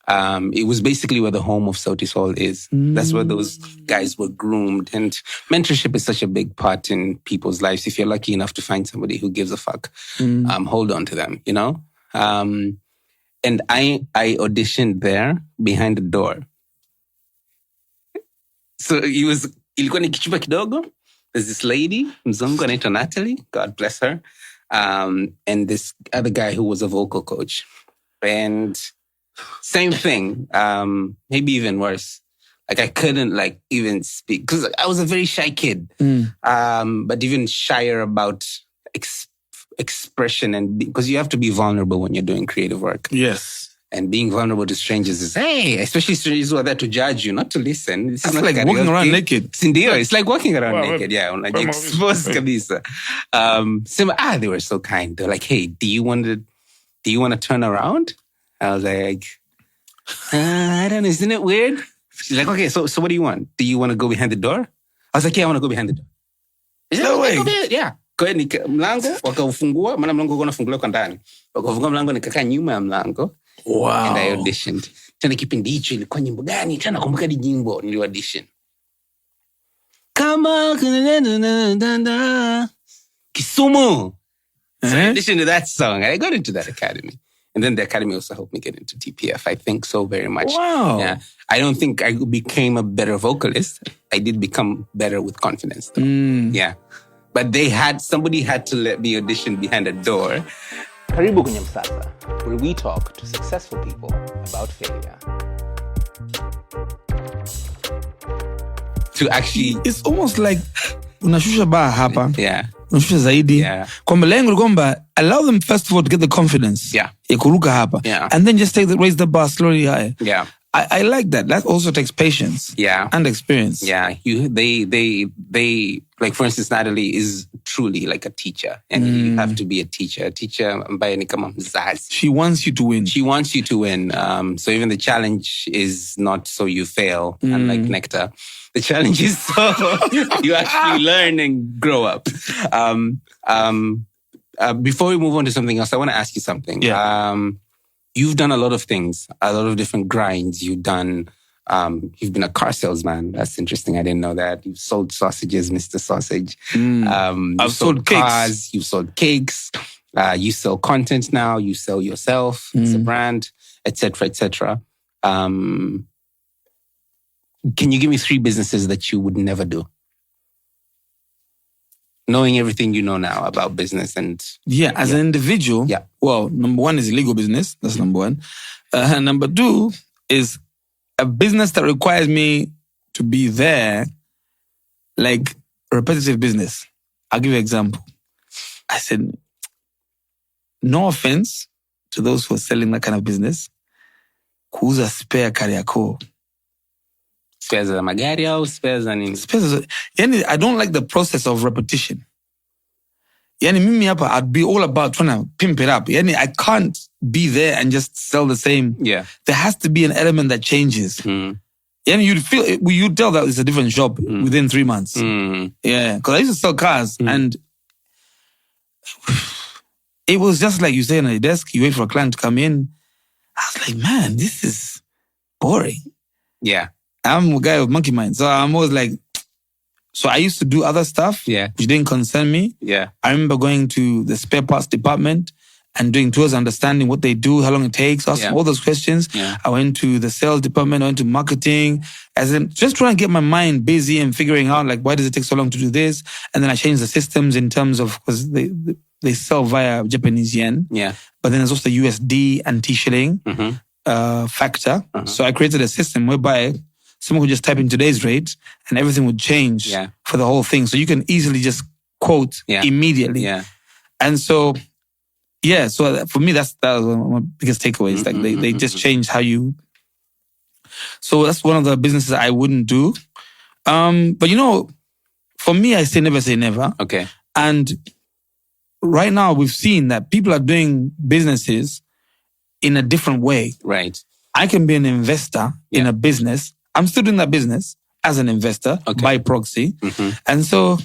It was basically where the home of Sauti Sol is. That's where those guys were groomed. And mentorship is such a big part in people's lives. If you're lucky enough to find somebody who gives a fuck, hold on to them, you know? And I auditioned there behind the door. So ilikuwa ni kichupa kidogo. There's this lady, mzungu anaitwa Natalie, God bless her. And this other guy who was a vocal coach. And same thing, maybe even worse. Like I couldn't even speak because I was a very shy kid. But even shyer about expression, and because you have to be vulnerable when you're doing creative work. Yes. And being vulnerable to strangers is, hey, especially strangers who are there to judge you, not to listen. This is not like walking around naked. It's like walking around naked. Yeah, exposed kabisa. They were so kind. They're like, hey, do you want to turn around? I was like, I don't know. Isn't it weird? She's like, okay, so what do you want? Do you want to go behind the door? I was like, yeah, I want to go behind the door. No way. Yeah. Kwa hiyo mlango wakaufungua, maana mlango unafunguliwa kwa ndani. Wakafungua mlango nikakaa nyuma ya mlango. Wow. And I auditioned. Tena kipindi hicho ilikuwa nyimbo gani? Tena nakumbuka hadi nyimbo nili audition. Kama Kisumu. So I auditioned to that song. And I got into that academy. And then the academy also helped me get into TPF. I think so very much. Wow. Yeah. I don't think I became a better vocalist. I did become better with confidence though. Yeah. But somebody had to let me audition behind a door. Karibu kwenye Msasa, where we talk to successful people about failure. To actually... It's almost like unashusha bar hapa. Yeah. Unashusha zaidi. Yeah. Kwamba lengo ni kwamba allow them first of all to get the confidence. Yeah. Ya kuruka hapa. Yeah. And then just raise the bar slowly higher. Yeah. I like that. That also takes patience. Yeah. And experience. Yeah. They like, for instance, Natalie is truly like a teacher. And you have to be a teacher. A teacher ambaye ni kama mzazi. She wants you to win. She wants you to win. So even the challenge is not so you fail, unlike Nectar. The challenge is so you actually learn and grow up. Before we move on to something else, I want to ask you something. Yeah. You've done a lot of things, a lot of different grinds. You've been a car salesman. That's interesting. I didn't know that. You've sold sausages, Mr. Sausage. I've sold cars. cakes. You've sold cakes. You sell content now. You sell yourself as a brand, etc., etc. Can you give me 3 businesses that you would never do? Knowing everything you know now about business and... Yeah, as an individual, well, number 1 is illegal business. That's number 1. Number 2 is a business that requires me to be there, like repetitive business. I'll give you an example. I said, no offense to those who are selling that kind of business. Kuuza spare Kariako. Spares za magari au spares za nini? Yani, I don't like the process of repetition. Yani, mimi hapa, I'd be all about trying to pimp it up. Yani, I can't be there and just sell the same. Yeah. There has to be an element that changes. Yani, you'd tell that it's a different job within 3 months. Yeah. Because I used to sell cars and it was just like you stay on a desk, you wait for a client to come in. I was like, man, this is boring. Yeah. I'm a guy with monkey mind. So I'm always like, so I used to do other stuff which didn't concern me. Yeah. I remember going to the spare parts department and doing tours, understanding what they do, how long it takes, asking all those questions. Yeah. I went to the sales department, I went to marketing, as in just trying to get my mind busy and figuring out like, why does it take so long to do this? And then I changed the systems in terms of, because they sell via Japanese yen. Yeah. But then there's also the USD and T-shilling factor. So I created a system whereby someone could just type in today's rate and everything would change for the whole thing. So you can easily just quote immediately. Yeah. And so, so for me, that was one of my biggest takeaways. Like they just changed how you... So that's one of the businesses I wouldn't do. But for me, I say never. Okay. And right now we've seen that people are doing businesses in a different way. Right. I can be an investor in a business. I'm still doing that business as an investor by proxy. And so,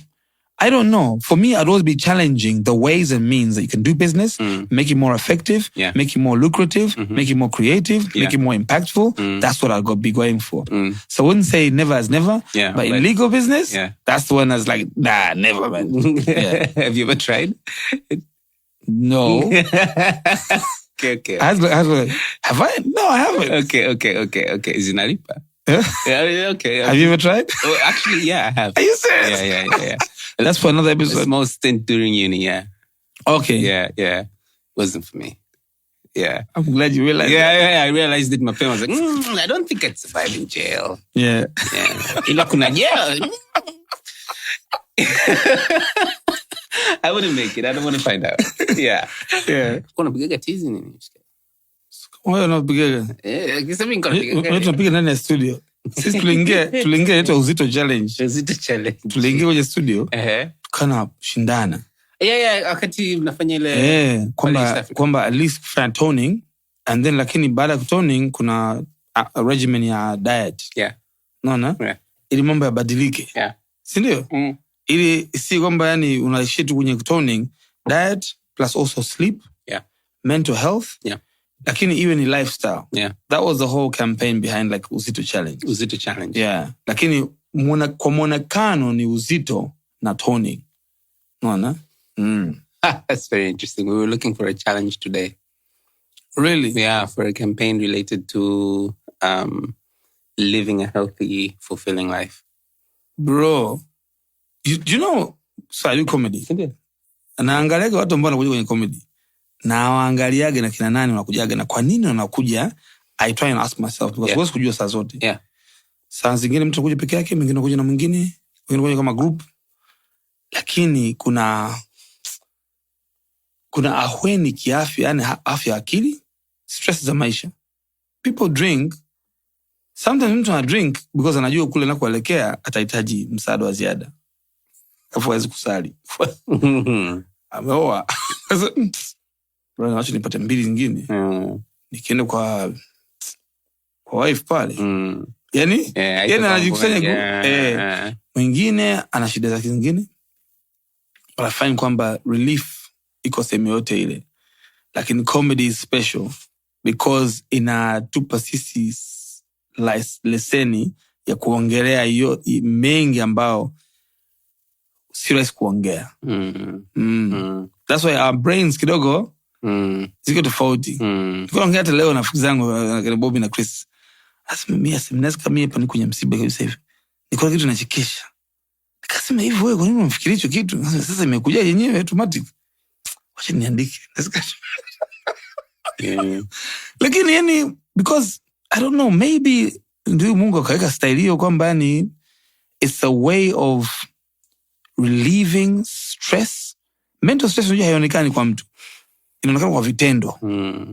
I don't know. For me, I'd always be challenging the ways and means that you can do business, make it more effective, make it more lucrative, make it more creative, make it more impactful. That's what I'll be going for. So I wouldn't say never as never. Yeah, but in legal business, that's the one that's like, nah, never, man. Have you ever tried? No. Okay. Have I? No, I haven't. Okay. Zinalipa. Okay. Have you ever tried? Oh, actually, yeah, I have. Are you serious? Yeah. That's for another episode. A small stint during uni, yeah. Okay. Yeah. Wasn't for me. Yeah. I'm glad you realized Yeah, I realized it. My parents was like, I don't think I'd survive in jail. Yeah. Ila kuna jail. I wouldn't make it. I don't want to find out. Yeah. Yeah. Kuna pigaga tizi nini? Wewe unapiga. Kisema nikapiga. Tunapiga ndani ya studio. Sisi tuliingia ile uzito challenge. Uzito challenge. Tuliingia kwenye studio. Tukana shindana. Wakati mnafanya ile kwamba at least kufanya toning, and then lakini baada ya toning kuna a regimen ya diet. Unaona? Ili mambo yabadilike. Si ndio? Ili si kwamba yani unaishia tu kwenye toning, diet plus also sleep, mental health, lakini iwe ni lifestyle. That was the whole campaign behind like uzito challenge. Uzito challenge. Lakini kwa mwonekano ni uzito na toning. Unaona? That's very interesting. We were looking for a challenge today. Really? Yeah, for a campaign related to living a healthy, fulfilling life. Bro, you know, so I do comedy. Naangaliaga watu ambao wanakuja kwenye comedy. Na waangaliaga na kina nani wanakujaga na kwa nini wanakuja. I try and ask myself because huwezi kujua saa zote. Saa zingine mtu anakuja peke yake, mwingine anakuja na mwingine, wengine wanakuja kama group. Lakini kuna ahweni kiafya, yani afya akili, stress za maisha. People drink. Sometimes mtu ana drink because anajua kule na kuelekea atahitaji msaada wa ziada. Afu hawezi kusali. Ameoa. Bro, acha nipate mbili zingine. Nikienda kwa wife pale. Yani anajikusanya mwingine ana shida zake zingine. But I find kwamba relief iko sehemu yote ile. Lakini comedy is special because inatupa sisi leseni ya kuongelea hiyo mengi ambao si rahisi kuongea. That's why our brains kidogo ziko tofauti. Nikaongea hata leo na rafiki zangu na Bobby na Chris. Mimi hapa ni kwenye msiba kabisa hivi. Niko kitu nachekesha. Nikasema hivi wewe kwa nini unafikiria hicho kitu? Sasa imekuja yenyewe automatic. Wacha niandike. Lakini yani because I don't know, maybe ndio Mungu akaweka style hiyo kwamba yani it's a way of relieving stress. Mental stress unajua haionekani kwa mtu. Inaonekana kwa vitendo.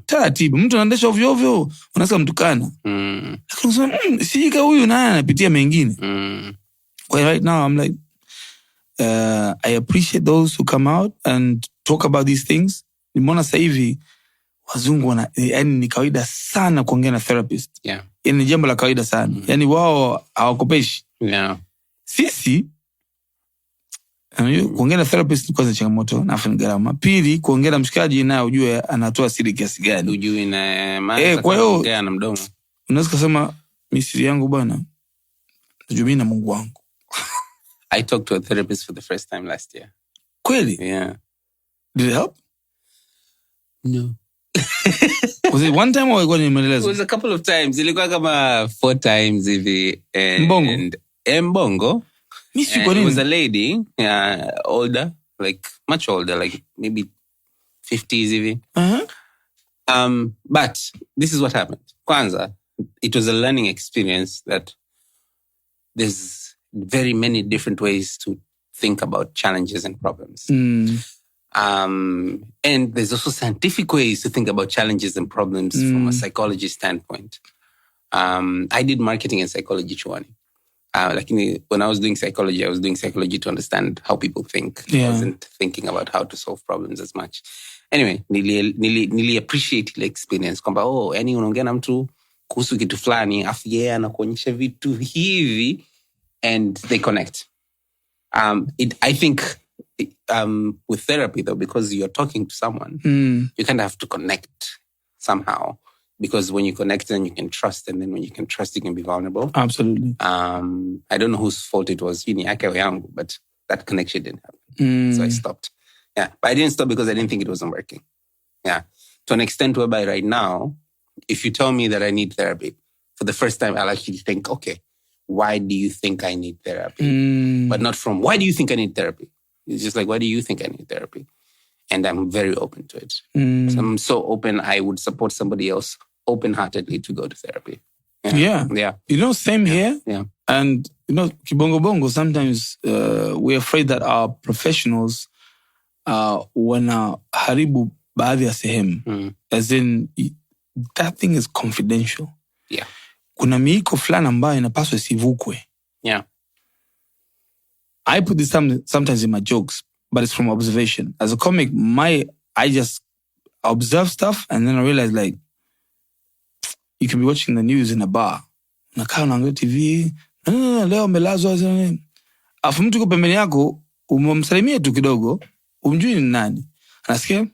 Taratibu mtu anaendesha ovyo ovyo, unasikia mtukana. Lakini unasema sijika huyu naye anapitia mengine. Well, right now I'm like I appreciate those who come out and talk about these things. Nimeona sasa hivi wazungu yani ni kawaida sana kuongea na therapist. Ni jambo la kawaida sana. Yani wao hawakopeshi. Sisi kuongea na therapist kwanza changamoto na afu ni gharama. Pili kuongea na mshikaji naye ujue anatoa siri kiasi gani. Ujue na maana kuongea na mdomo. Unaweza kusema mimi siri yangu bwana najua mimi na Mungu wangu. I talked to a therapist for the first time last year. Kweli? Yeah. Did it help? No. Was it one time or it was a couple of times. Ilikuwa kama 4 times hivi. Mbongo. It was a lady, older, like much older, like maybe 50s hivi. But this is what happened. Kwanza, it was a learning experience that there's very many different ways to think about challenges and problems. And there's also scientific ways to think about challenges and problems from a psychology standpoint. I did marketing and psychology chuani. Like when I was doing psychology to understand how people think. I wasn't thinking about how to solve problems as much. Anyway, nili appreciate the experience. Kwamba, yani unaongea na mtu kuhusu kitu fulani, afu yeye anakuonyesha vitu hivi, and they connect. I think with therapy though, because you're talking to someone, you kind of have to connect somehow. Because when you connect, then you can trust. And then when you can trust, you can be vulnerable. Absolutely. I don't know whose fault it was, yake or yangu, but that connection didn't happen. So I stopped. Yeah. But I didn't stop because I didn't think it wasn't working. Yeah. To an extent whereby right now, if you tell me that I need therapy, for the first time, I'll actually think, okay, why do you think I need therapy? But not from, why do you think I need therapy? It's just like, why do you think I need therapy? And I'm very open to it. So I'm so open, I would support somebody else open-heartedly to go to therapy. Yeah. You know, same here. Yeah. And, you know, kibongo bongo, sometimes we're afraid that our professionals wana haribu baadhi ya sehemu. As in, that thing is confidential. Yeah. Kuna miiko fulani ambayo inapaswa isivukwe. Yeah. I put this sometimes in my jokes, but it's from observation. As a comic, I just observe stuff and then I realize like, you can be watching the news in a bar. Unakaa unaangalia TV, leo amelazwa. Afu mtu kwa pembeni yako, umemsalimia tu kidogo, umjui ni nani. Anasikia,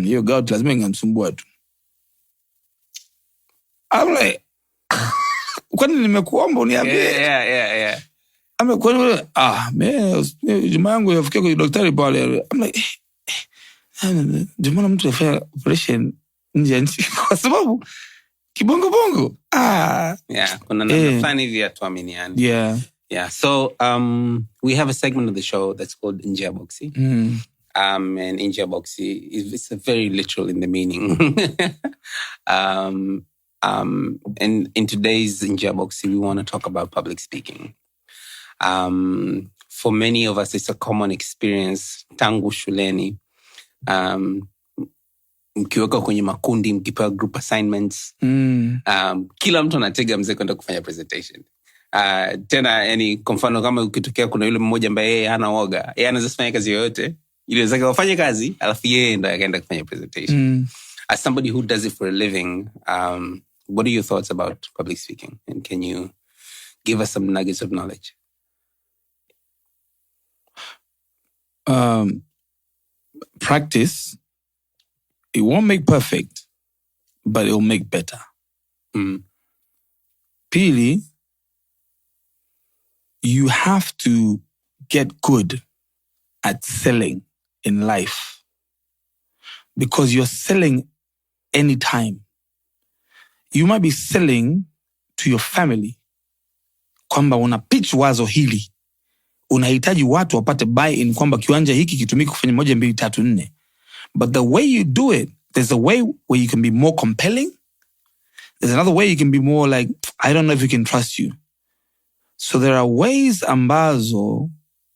hiyo gout lazima ingamsumbua tu. I'm like, kwani nimekuomba uniambie? Yeah. Kwani jamaa yangu yafikia kwa daktari pale. I'm like, jamaa mtu afanya operation nje ya nchi kwa sababu kibongo. Yeah, kuna namna fulani hivi atuaminiani. Yeah. So we have a segment of the show that's called Nje ya Boxi. And Nje ya Boxi is very literal in the meaning. And in today's Nje ya Boxi, we want to talk about public speaking. For many of us, it's a common experience. Tangu shuleni, mkiweka kwenye makundi, mkipewa group assignments, kila mtu anatega mzee kwenda kufanya presentation. Tena yani kwa mfano kama ukitokea kuna yule mmoja ambaye yeye hana woga, yeye anaweza kufanya kazi yoyote, ile zake wafanye kazi, alafu yeye ndo akaenda kufanya presentation. As somebody who does it for a living, what are your thoughts about public speaking? And can you give us some nuggets of knowledge? Practice, it won't make perfect, but it'll make better. Pili, you have to get good at selling in life because you're selling anytime. You might be selling to your family kwamba una pitch wazo hili. Unahitaji watu wapate buy-in kwamba kiwanja hiki kitumike kufanya 1, 2, 3, 4. But the way you do it, there's a way where you can be more compelling. There's another way you can be more like, I don't know if we can trust you. So there are ways ambazo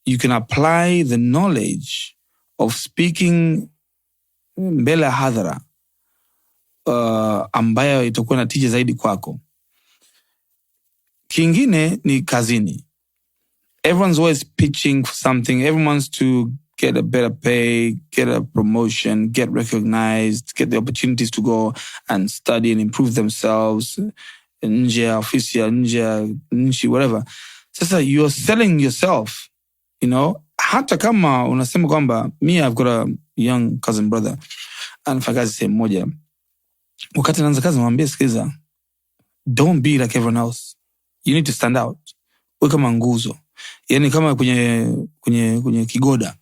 you can apply the knowledge of speaking mbele hadhara ambayo itakuwa na tija zaidi kwako. Kingine ni kazini. Everyone's always pitching for something. Everyone wants to get a better pay, get a promotion, get recognized, get the opportunities to go and study and improve themselves. Nje, Hisia, nje, whatever. Sasa you're selling yourself, you know. Hata kama unasema kwamba, me, I've got a young cousin brother. Anafanya kazi sehemu moja. Wakati anaanza kazi mwambie sikiza, don't be like everyone else. You need to stand out. Wewe kama nguzo. Yani kama kwenye kigoda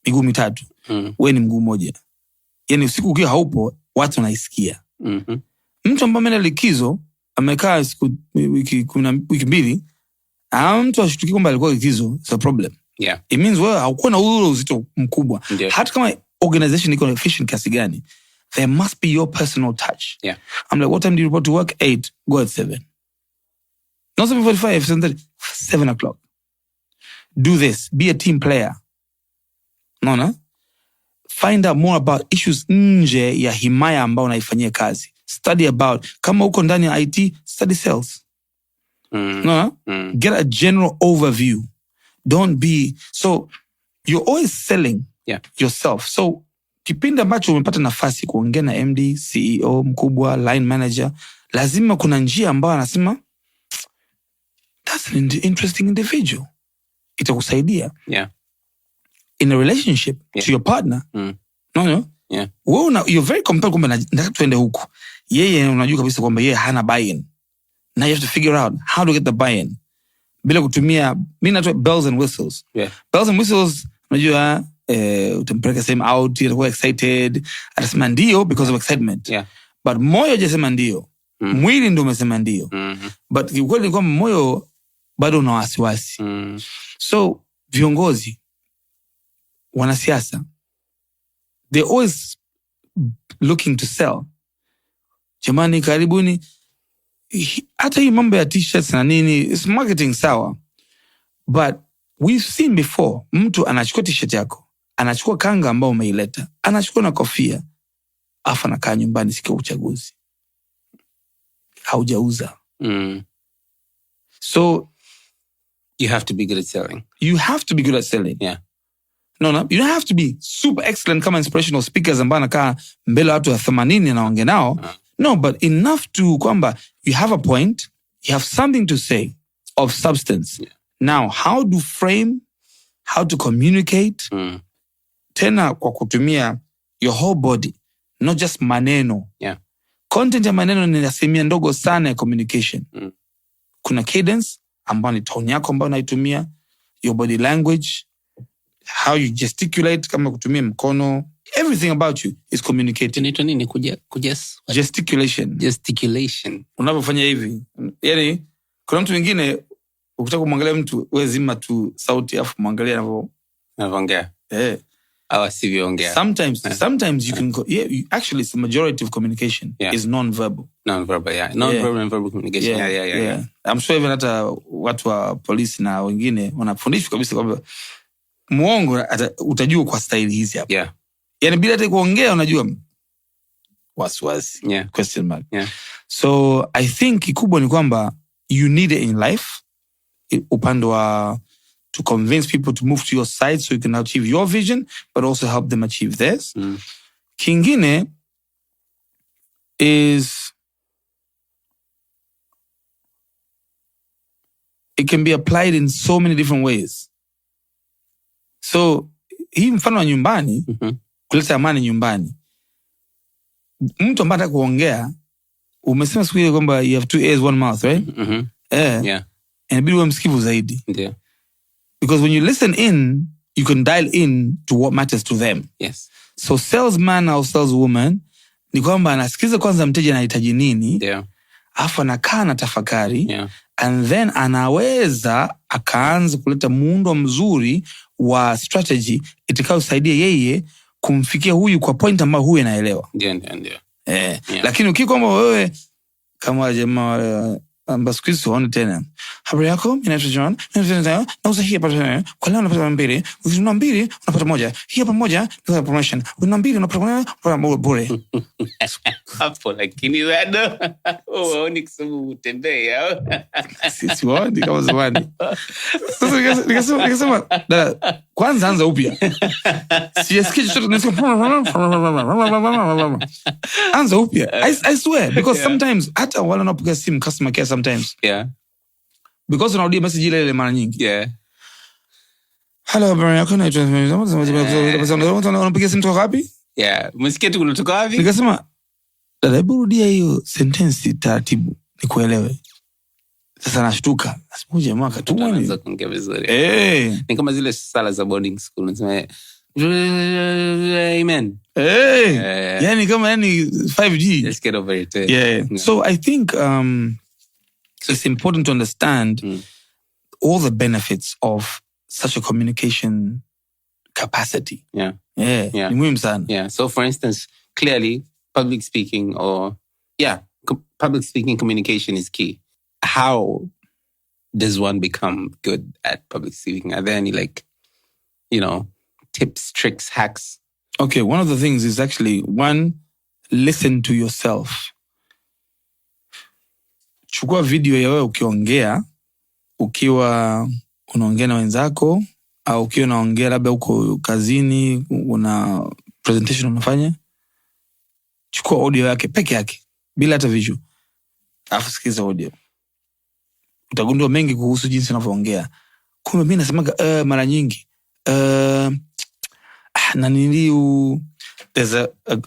miguu 3, wewe ni mguu mmoja. Yani usiku ukiwa haupo watu wanaisikia. Mtu ambaye ameenda likizo amekaa wiki 2, mtu ashtuki kwamba alikuwa likizo, it's a problem. Yeah. It means wewe haukuwa na ule uzito mkubwa. Yeah. Hata kama organization iko efficient kiasi gani, there must be your personal touch. Yeah. I'm like, what time do you report to work? 8. Go at 7. Not 7:45, 7:30, 7 o'clock. Do this. Be a team player. No? Find out more about issues nje ya himaya ambao unaifanyia kazi. Study about, kama uko ndani ya IT, study sales. No? Get a general overview. Don't be, so you're always selling yourself. So kipindi ambacho umepata nafasi kuongea na MD, CEO, mkubwa, line manager, lazima kuna njia ambayo anasema, that's an interesting individual. Itakusaidia. Yeah. In a relationship to your partner. No? Yeah. You're very compelled kwamba nataka tuende huku. Yeye unajua kabisa kwamba yeye hana buy-in. Now you have to figure out how to get the buy-in. Bila kutumia, mimi natoa bells and whistles. Yeah. Bells and whistles, unajua utampeleka same out, you're excited. Atasema ndio because of excitement. Yeah. But moyo hajasema ndio. Mwili ndio umesema ndio. But ukweli ni kwamba moyo bado una wasiwasi. So viongozi, wanasiasa, they're always looking to sell. Jamani, karibuni. Hata hii mambo ya t-shirts na nini, it's marketing sawa. But we've seen before, mtu anachukua t-shirt yako, anachukua kanga ambao umeileta, anachukua na kofia, afa anakaa nyumbani siku ya uchaguzi. haujauza. So you have to be good at selling. You have to be good at selling. Yeah. No, you don't have to be super excellent kama inspirational speakers ambao anakaa mbele watu wa 80 anaongea nao. No, but enough to kwamba you have a point, you have something to say of substance. Yeah. Now, how to frame, how to communicate, tena kwa kutumia your whole body, not just maneno. Yeah. Content ya maneno ni asilimia ndogo sana ya communication. Kuna cadence ambayo ni tone yako ambayo unaitumia, your body language, how you gesticulate kama kutumia mkono, everything about you is communicating. Inaitwa nini? Gesticulation. Unapofanya hivi. Yaani kuna mtu mwingine ukitaka kumwangalia mtu wewe zima tu sauti afu muangalia anavyoongea. Au asivyoongea. Sometimes you can actually it's the majority of communication is non-verbal. Non-verbal, yeah. Non-verbal and verbal communication. Yeah. I'm sure even hata watu wa polisi na wengine wanafundishwa kabisa kwamba muongo utajua kwa style hizi hapa. Yeah. Yaani bila hata kuongea unajua wasiwasi. Yeah. Question mark. Yeah. So I think kikubwa ni kwamba you need it in life. Upande wa to convince people to move to your side so you can achieve your vision, but also help them achieve theirs. Kingine is it can be applied in so many different ways. So hii mfano wa nyumbani, kuleta amani nyumbani. Mtu ambaye anataka kuongea, umesema siku ile kwamba you have 2 ears, 1 mouth, right? Yeah. Inabidi uwe msikivu zaidi. Yeah. Because when you listen in, you can dial in to what matters to them. Yes. So salesman au saleswoman ni kwamba anasikiza kwanza mteja anahitaji nini. Yeah. Afu anakaa na tafakari. Yeah. And then anaweza akaanza kuleta muundo mzuri wa strategy itakayosaidia yeye kumfikia huyu kwa point ambayo huyu anaelewa. Ndio. Yeah. Lakini ukikwamba wewe kama jamaa ambaskuizi waone tena. Habari yako, inaitwa John. Nauza hii hapa. Kwa leo unapata 2. Ukinunua 2 unapata 1. Hii hapa 1 ni promotion. Ukinunua 2 unapata bure. Hapo lakini bado waoni kusabu utembee au? Sisi waoni kama zamani. Sasa nikasema kwanza anza upya. Sisikii chochote nisema anza upya. I swear because sometimes hata wale wanapiga simu customer care sometimes. Yeah. Because unarudia message ile mara nyingi. Yeah. Hello, habari yako, naitwa unapiga simu kutoka wapi? Yeah. Umesikia tu unatoka wapi? Nikasema dada, hebu rudia hiyo sentence taratibu nikuelewe. Sasa nashtuka. Asipo jamaa katumwa ni. Anaweza kuongea vizuri. Ni kama zile sala za boarding school unasema amen. Yani kama 5G. Let's get over it. Yeah. So I think it's important to understand all the benefits of such a communication capacity. Yeah. Ni muhimu sana. Yeah. So for instance, clearly public speaking public speaking communication is key. How does one become good at public speaking? Are there any tips, tricks, hacks? Okay, one of the things is actually, 1, listen to yourself. Chukua video ya wewe ukiongea, ukiwa unaongea na wenzako, au ukiwa unaongea labda uko kazini, una presentation unafanya. Chukua audio yake peke yake, bila hata visual. Alafu sikiza audio. Utagundua mengi kuhusu jinsi unavyoongea. Kumbe mimi nasemaga mara nyingi. There's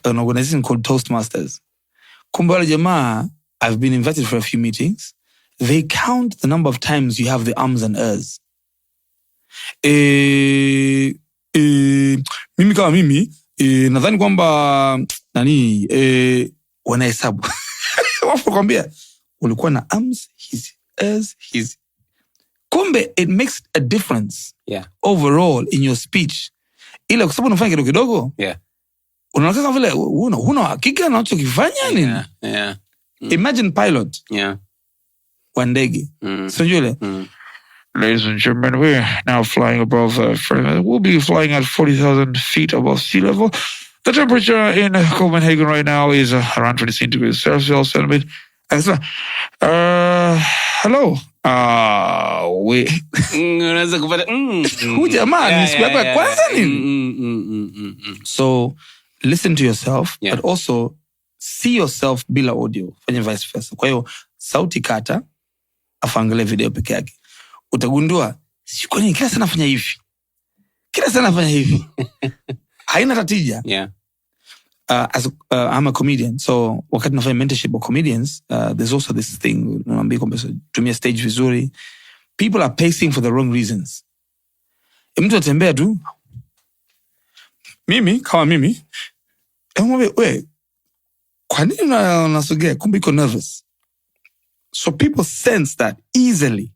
an organization called Toastmasters. Kumbe wale jamaa, I've been invited for a few meetings. They count the number of times you have the ums and ers. Mimi kama mimi, nadhani kwamba wanahesabu. Wafu kwambia, ulikuwa na ums, hizi, ers, hizi. Kumbe, it makes a difference overall in your speech. Ila kwa sababu unafanya kidogo kidogo, unaonekana vile huna hakika na unachokifanya nini? Imagine pilot. Wa ndege. So yule. Ladies and gentlemen, we're now flying above, we'll be flying at 40,000 feet above sea level. The temperature in Copenhagen right now is around 26 degrees Celsius. Akasema, hello. We. Unaweza kupata. Huyu jamaa ni siku yako ya kwanza nini? So, listen to yourself, but also see yourself bila audio. Fanya vice versa. Kwa hiyo, sauti kata, afangalia video peke yake. Utagundua, kwa nini kila sana nafanya hivi? Kila sana nafanya hivi. Haina tatija. Yeah. I'm a comedian, so wakati nafanya mentorship of comedians, there's also this thing, naambia kwamba tumia stage vizuri. People are pacing for the wrong reasons. Mtu atembea tu. Mimi, we, kwa nini unasogea? Kumbe uko nervous. So people sense that easily,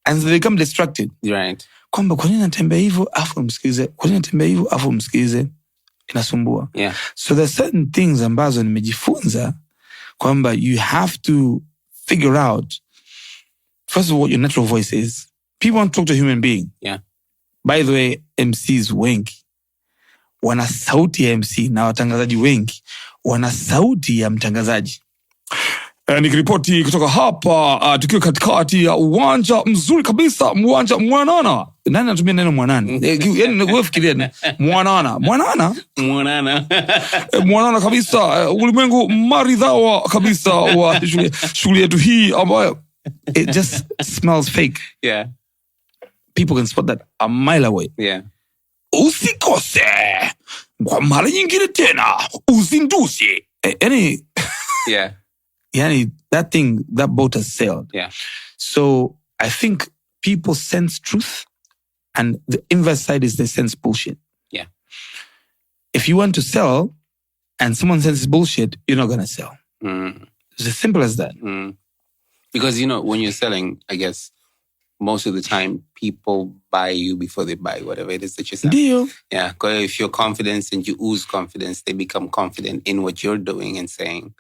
and they become distracted. Right. Kwamba kwa nini natembea hivyo afu msikize? Kwa nini natembea hivyo afu msikize? Inasumbua. Yeah. So there's certain things ambazo nimejifunza kwamba you have to figure out, first of all, what your natural voice is. People want to talk to a human being. Yeah. By the way, MCs wengi wana sauti ya MC na watangazaji wengi wana sauti ya mtangazaji. Nikiripoti kutoka hapa, tukiwa katikati ya uwanja mzuri kabisa, uwanja mwanana. Nani anatumia neno mwanana? Yaani wewe fikiria mwanana. Mwanana kabisa, ulimwengu maridhawa kabisa wa shughuli yetu hii ambayo it just smells fake. Yeah. People can spot that a mile away. Yeah. Usikose kwa mara nyingine tena uzinduzi. Yeah. Yani, that boat has sailed. Yeah. So I think people sense truth, and the inverse side is they sense bullshit. Yeah. If you want to sell and someone senses bullshit, you're not going to sell. It's as simple as that. Because, when you're selling, I guess, most of the time, people buy you before they buy whatever it is that you're selling. Deal. Yeah. Because if you're confident and you ooze confidence, they become confident in what you're doing and saying.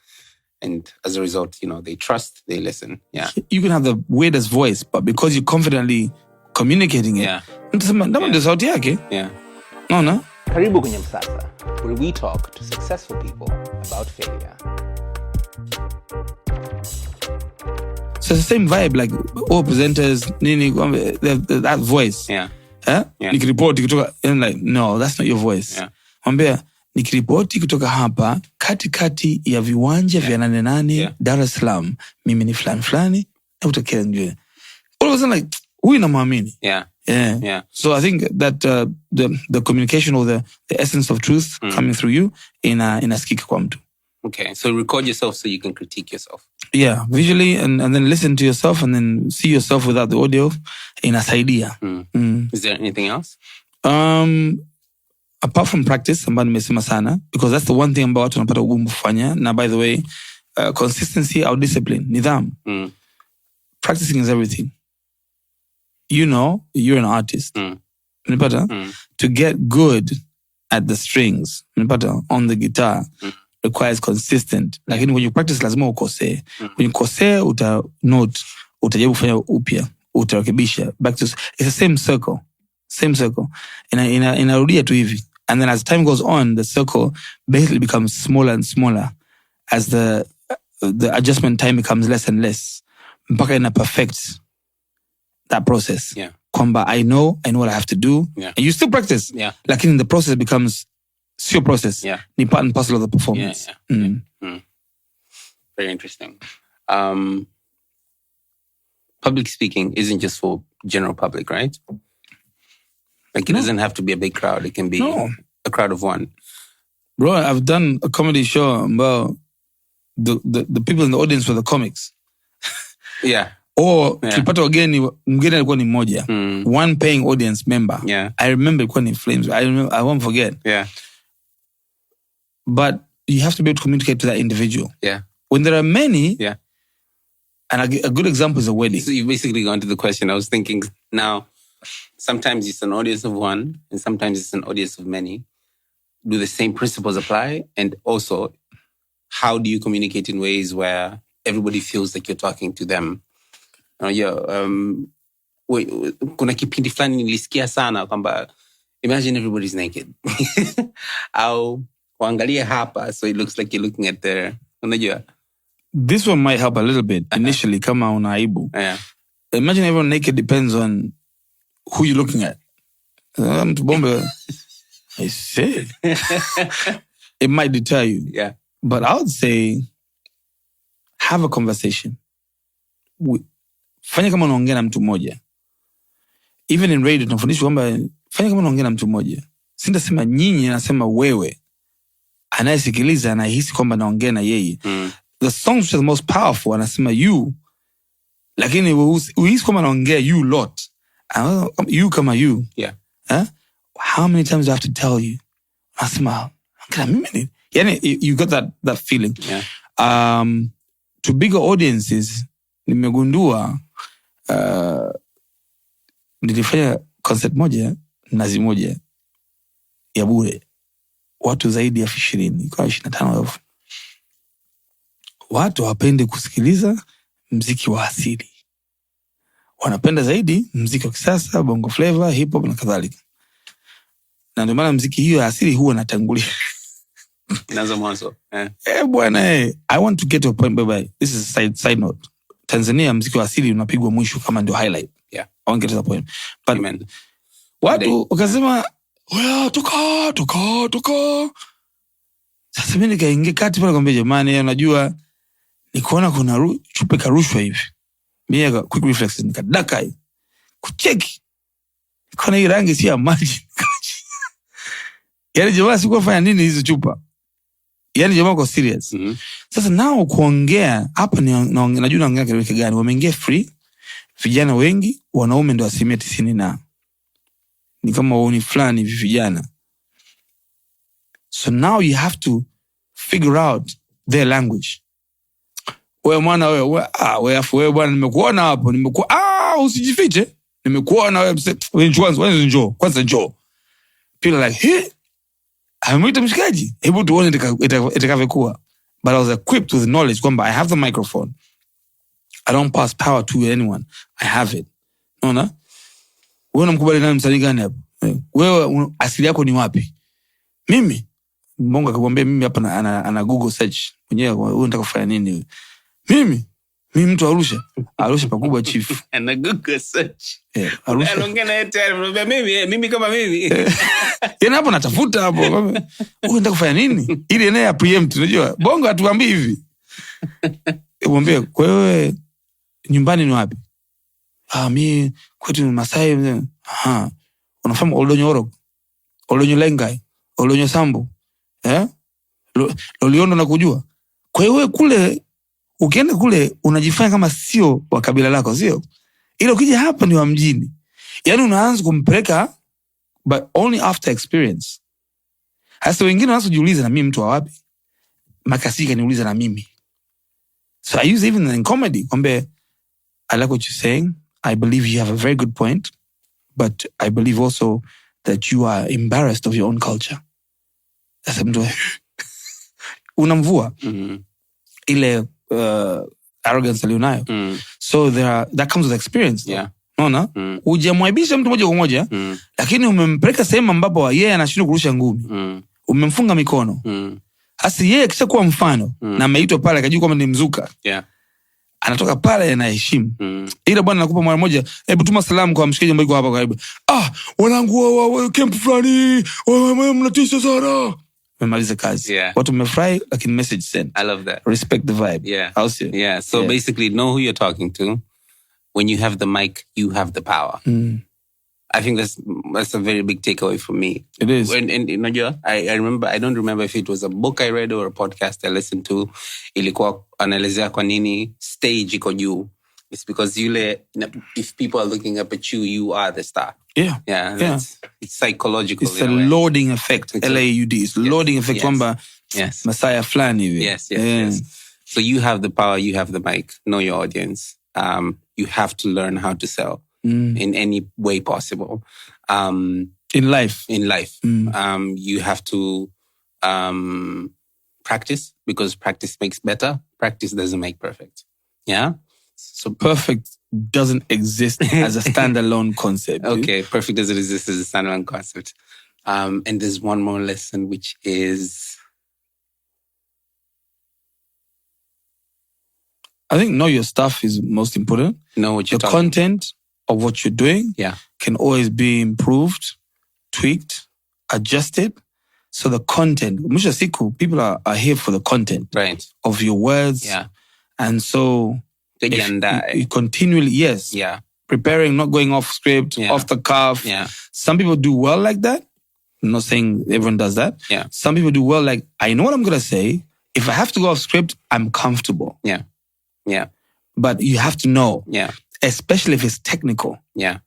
And as a result, they trust, they listen. Yeah. You can have the weirdest voice, but because you're confidently communicating it, yeah. Sauti yake. Yeah. No. Karibu kwenye Msasa, where we talk to successful people about failure. So it's the same vibe, like all presenters, that voice. Yeah. Yeah. Nikiripoti kutoka, and like, no, that's not your voice. Yeah. Mwambia, nikiripoti kutoka hapa katikati ya viwanja vya 88 Dar es Salaam, mimi ni fulani na utakea njue. All of a sudden, like, huyu namwamini. Yeah. So I think that the communication or the essence of truth coming through you inasikika kwa mtu. Okay, so record yourself so you can critique yourself. Yeah, visually and then listen to yourself and then see yourself without the audio. Inasaidia. Is there anything else? Apart from practice, ambayo nimesema sana, because that's the one thing ambao watu wanapata ugumu kufanya. Na by the way, consistency or discipline, nidhamu. Practicing is everything. You're an artist. To get good at the strings, on the guitar, requires consistent. Lakini when you practice lazima ukosee. When you kosee, utajaribu kufanya upya, utarekebisha. It's the same circle. Inarudia tu hivi. And then as time goes on, the circle basically becomes smaller and smaller as the adjustment time becomes less and less. Mpaka ina perfect that process. Yeah. Kwamba I know what I have to do. Yeah. And you still practice. Yeah. Lakini the process becomes your process. Yeah. Ni part and parcel of the performance. Yeah. Very interesting. Public speaking isn't just for general public, right? Like it doesn't have to be a big crowd. It can be a crowd of one. Bro, I've done a comedy show about the people in the audience were the comics. Yeah. Or tulipata mgeni alikuwa ni mmoja. One paying audience member. Yeah. I remember ilikuwa ni flames. I won't forget. Yeah. But you have to be able to communicate to that individual. Yeah. When there are many, and a good example is a wedding. So you've basically gone to the question. I was thinking now, sometimes it's an audience of one, and sometimes it's an audience of many. Do the same principles apply? And also, how do you communicate in ways where everybody feels like you're talking to them? Kuna kipindi fulani nilisikia sana kwamba imagine everybody's naked. Au waangalie hapa so it looks like you're looking at their, unajua. This one might help a little bit initially. Kama una aibu. Yeah. Imagine everyone naked depends on who you're looking at. I say. It might deter you. Yeah. But I would say, have a conversation. Fanya kama unaongea na mtu mmoja. Even in radio, tunafundishwa kwamba fanya kama unaongea na mtu mmoja. Sintasema nyinyi, nasema wewe. Anayesikiliza anahisi kwamba naongea na yeye. The songs which are the most powerful, anasema you. Lakini uhisi kwamba naongea you lot. You kama you. Yeah. How many times do I have to tell you? Anasema, you got that feeling. Yeah. To bigger audiences, nimegundua nilifanya concert moja, nazi moja ya bure. Watu zaidi ya 20, kwa 25,000. Watu wapende kusikiliza mziki wa asili. Wanapenda zaidi mziki wa kisasa, bongo flavor, hip hop na kadhalika. Na ndio maana mziki hiyo ya asili huwa natangulia. Inaanza mwanzo. Bwana, I want to get to a point whereby, this is a side note. Tanzania mziki wa asili unapigwa mwisho kama ndio highlight. Yeah. I want to get to the point. But Amen. Watu wakasema, "Wewe toka." Sasa mimi nikaingia kati pale kwambia, jamani, unajua nikaona kuna chupa karushwa hivi. Mimi quick reflex nikadaka hivi. Kucheki. Kuna hii rangi si ya maji. Yaani jamaa sikuwa fanya nini hizo chupa? Yaani jamaa kwa serious. Sasa nao kuongea hapa ni najua naongea kitu gani? Wameingia free. Vijana wengi, wanaume ndio 90% na. Ni kama waoni fulani hivi vijana. So now you have to figure out their language. Wewe mwana wewe bwana nimekuona hapo, usijifiche. Nimekuona wewe njoo. Kwanza njoo. People like, "Hey, amemwita mshikaji. Hebu tuone itakavyokuwa." But I was equipped with knowledge kwamba I have the microphone. I don't pass power to anyone. I have it. Unaona? Wewe unamkubali nani, msanii gani hapo? Wewe asili yako ni wapi? Mimi. Mbongo akamwambia mimi hapa ana Google search. Mwenyewe wewe unataka kufanya nini? Mimi mtu Arusha pakubwa chief. Ana Google search. Arusha. Anaongea na yeye mimi kama mimi. Yana hapo natafuta hapo. Wewe unataka kufanya nini? Ile eneo ya preempt, unajua? Bongo atuambie hivi. Mwambie, kwa wewe nyumbani ni wapi? Mimi kwetu ni Masai. Unafahamu Oldonyo Oldonyo Lengai, Oldonyo Sambu. Loliondo nakujua. Kwa hiyo kule ukienda kule unajifanya kama sio wa kabila lako, sio? Ila ukija hapa ni wa mjini. Yaani unaanza kumpeleka, but only after experience. Hasa wengine wanajiuliza na mimi mtu wa wapi? Makasika niuliza na mimi. So I use even in comedy, kwambe, I like what you're saying. I believe you have a very good point, but I believe also that you are embarrassed of your own culture. Sasa mtu unamvua ile arrogance alionayo. So that comes with experience. Yeah. Unaona? Hujamwaibisha mtu moja kwa moja, lakini umempeleka sehemu ambapo yeye anashindwa kurusha ngumi. Umemfunga mikono. Hasa yeye kisha kuwa mfano na ameitwa pale akajua kwamba ni mzuka. Yeah. Anatoka pale na heshima. Ila bwana nakupa mara moja, hebu tuma salamu kwa mshikaji ambaye yuko hapa karibu. Wanangu wa camp fulani, mnatisha sana. Memaliza kazi. Yeah. Watu mmefurahi, lakini message sent. I love that. Respect the vibe. Yeah. Also, yeah. So basically know who you're talking to. When you have the mic, you have the power. I think that's a very big takeaway for me. It is. And I remember, I don't remember if it was a book I read or a podcast I listened to. Ilikuwa anaelezea kwa nini stage iko juu. It's because if people are looking up at you, you are the star. Yeah. It's psychological. It's a loading effect. LAUD. It's loading effect. Kwamba Messiah flani hivi. Yes. So you have the power, you have the mic. Know your audience. You have to learn how to sell in any way possible. In life. You have to practice, because practice makes better. Practice doesn't make perfect. Yeah? So perfect doesn't exist as a standalone concept. Okay, perfect doesn't exist as a standalone concept. And there's one more lesson, which is I think know your stuff is most important. Know what you're the talking. content of what you're doing can always be improved, tweaked, adjusted. So the content, Musha Siku, people are here for the content of your words. Yeah. And so you continually, preparing, not going off script, off the cuff. Yeah. Some people do well like that. I'm not saying everyone does that. Yeah. Some people do well like, I know what I'm going to say. If I have to go off script, I'm comfortable. Yeah. Yeah. But you have to know. Yeah. Especially if it's technical. Yeah.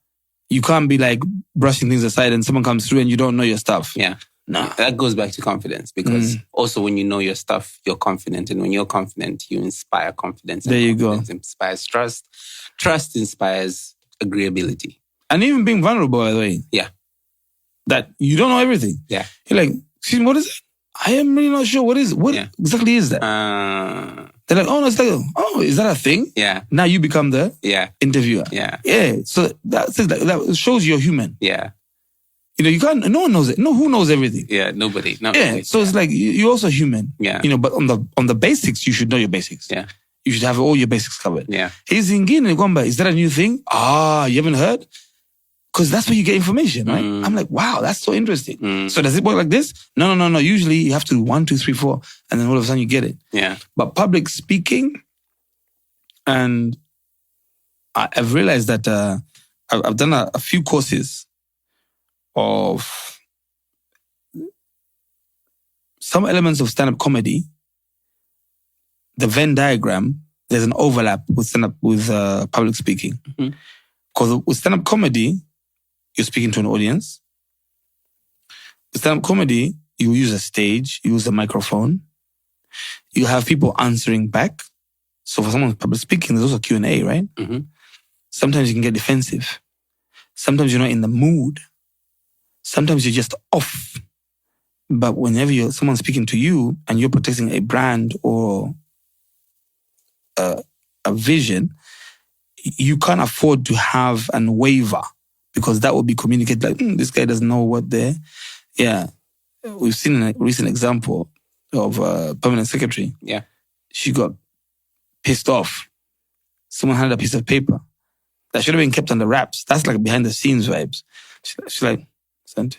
You can't be like brushing things aside and someone comes through and you don't know your stuff. Yeah. No. That goes back to confidence because also when you know your stuff, you're confident. And when you're confident, you inspire confidence. There you go. Inspires trust. Trust inspires agreeability. And even being vulnerable, by the way. Yeah. That you don't know everything. Yeah. You're like, excuse me, what is it? I am really not sure. What exactly is that? They're like, oh, no, it's like, oh, is that a thing? Yeah. Now you become the interviewer. Yeah. Yeah. So that shows you're human. Yeah. You know, you can't, no one knows it. No, who knows everything? Yeah, nobody. So it's like, you're also human. Yeah. You know, but on the basics, you should know your basics. Yeah. You should have all your basics covered. Yeah. Is that a new thing? You haven't heard? Because that's where you get information, right? I'm like, wow, that's so interesting. So does it work like this? No. Usually you have to do 1, 2, 3, 4, and then all of a sudden you get it. Yeah. But public speaking, and I've realized that I've done a few courses of some elements of stand-up comedy. The Venn diagram, there's an overlap with public speaking. Because with stand-up comedy, you're speaking to an audience. With stand-up comedy, you use a stage, you use a microphone. You have people answering back. So for someone public speaking, there's also Q&A, right? Sometimes you can get defensive. Sometimes you're not in the mood. Sometimes you're just off. But whenever someone's speaking to you and you're protecting a brand or a vision, you can't afford to have and waver because that will be communicated like, this guy doesn't know what they're... Yeah. We've seen a recent example of a permanent secretary. Yeah. She got pissed off. Someone handed a piece of paper that should have been kept under wraps. That's like behind the scenes vibes. She's like, sent.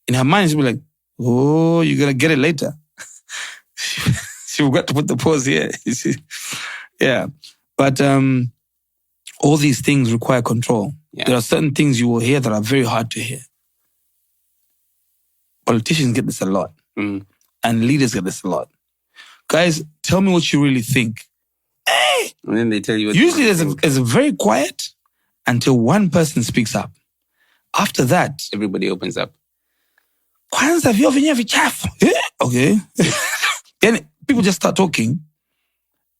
In her mind, she'll be like, oh, you're going to get it later. She forgot to put the pause here. You see? Yeah. But all these things require control. Yeah. There are certain things you will hear that are very hard to hear. Politicians get this a lot. And leaders get this a lot. Guys, tell me what you really think. Hey! And then they tell you what usually it's very quiet until one person speaks up. After that, everybody opens up. Kwanza vyo vyenyewe vichafu. Okay. Then people just start talking.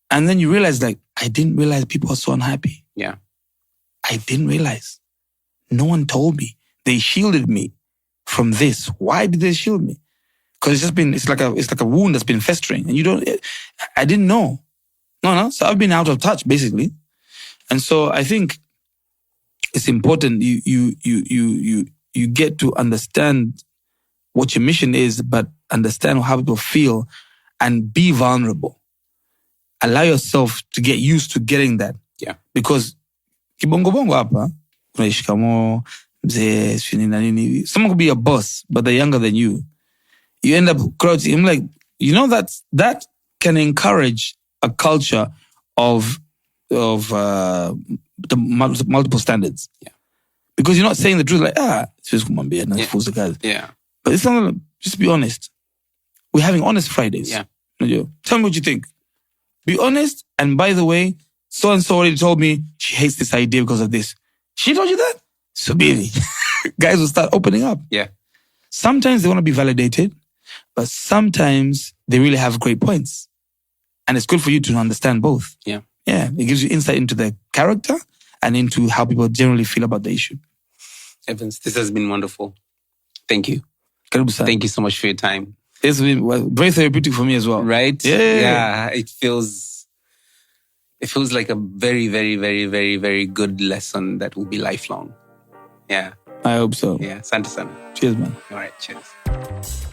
And then you realize, like, I didn't realize people are so unhappy. Yeah. I didn't realize. No one told me. They shielded me from this. Why did they shield me? Because it's like a wound that's been festering. And I didn't know. No. So I've been out of touch, basically. And so I think it's important you get to understand what your mission is, but understand how people feel and be vulnerable. Allow yourself to get used to getting that. Yeah. Because kibongo hapa, kuna shikamo, mzee, nini. Someone could be a boss, but they're younger than you. You end up crouching. I'm like, that can encourage a culture of the multiple standards. Yeah. Because you're not saying the truth, like, it's just yeah. But it's not, just be honest. We're having honest Fridays. Yeah. Tell me what you think. Be honest. And by the way, so-and-so already told me she hates this idea because of this. She told you that? So really, guys will start opening up. Yeah. Sometimes they want to be validated, but sometimes they really have great points. And it's good for you to understand both. Yeah. Yeah. It gives you insight into their character and into how people generally feel about the issue. Evans, this has been wonderful. Thank you. Karibu-san. Thank you so much for your time. It's been very therapeutic for me as well. Right? Yeah. It feels like a very, very, very, very, very good lesson that will be lifelong. Yeah. I hope so. Yeah. Asante sana. Cheers, man. All right. Cheers.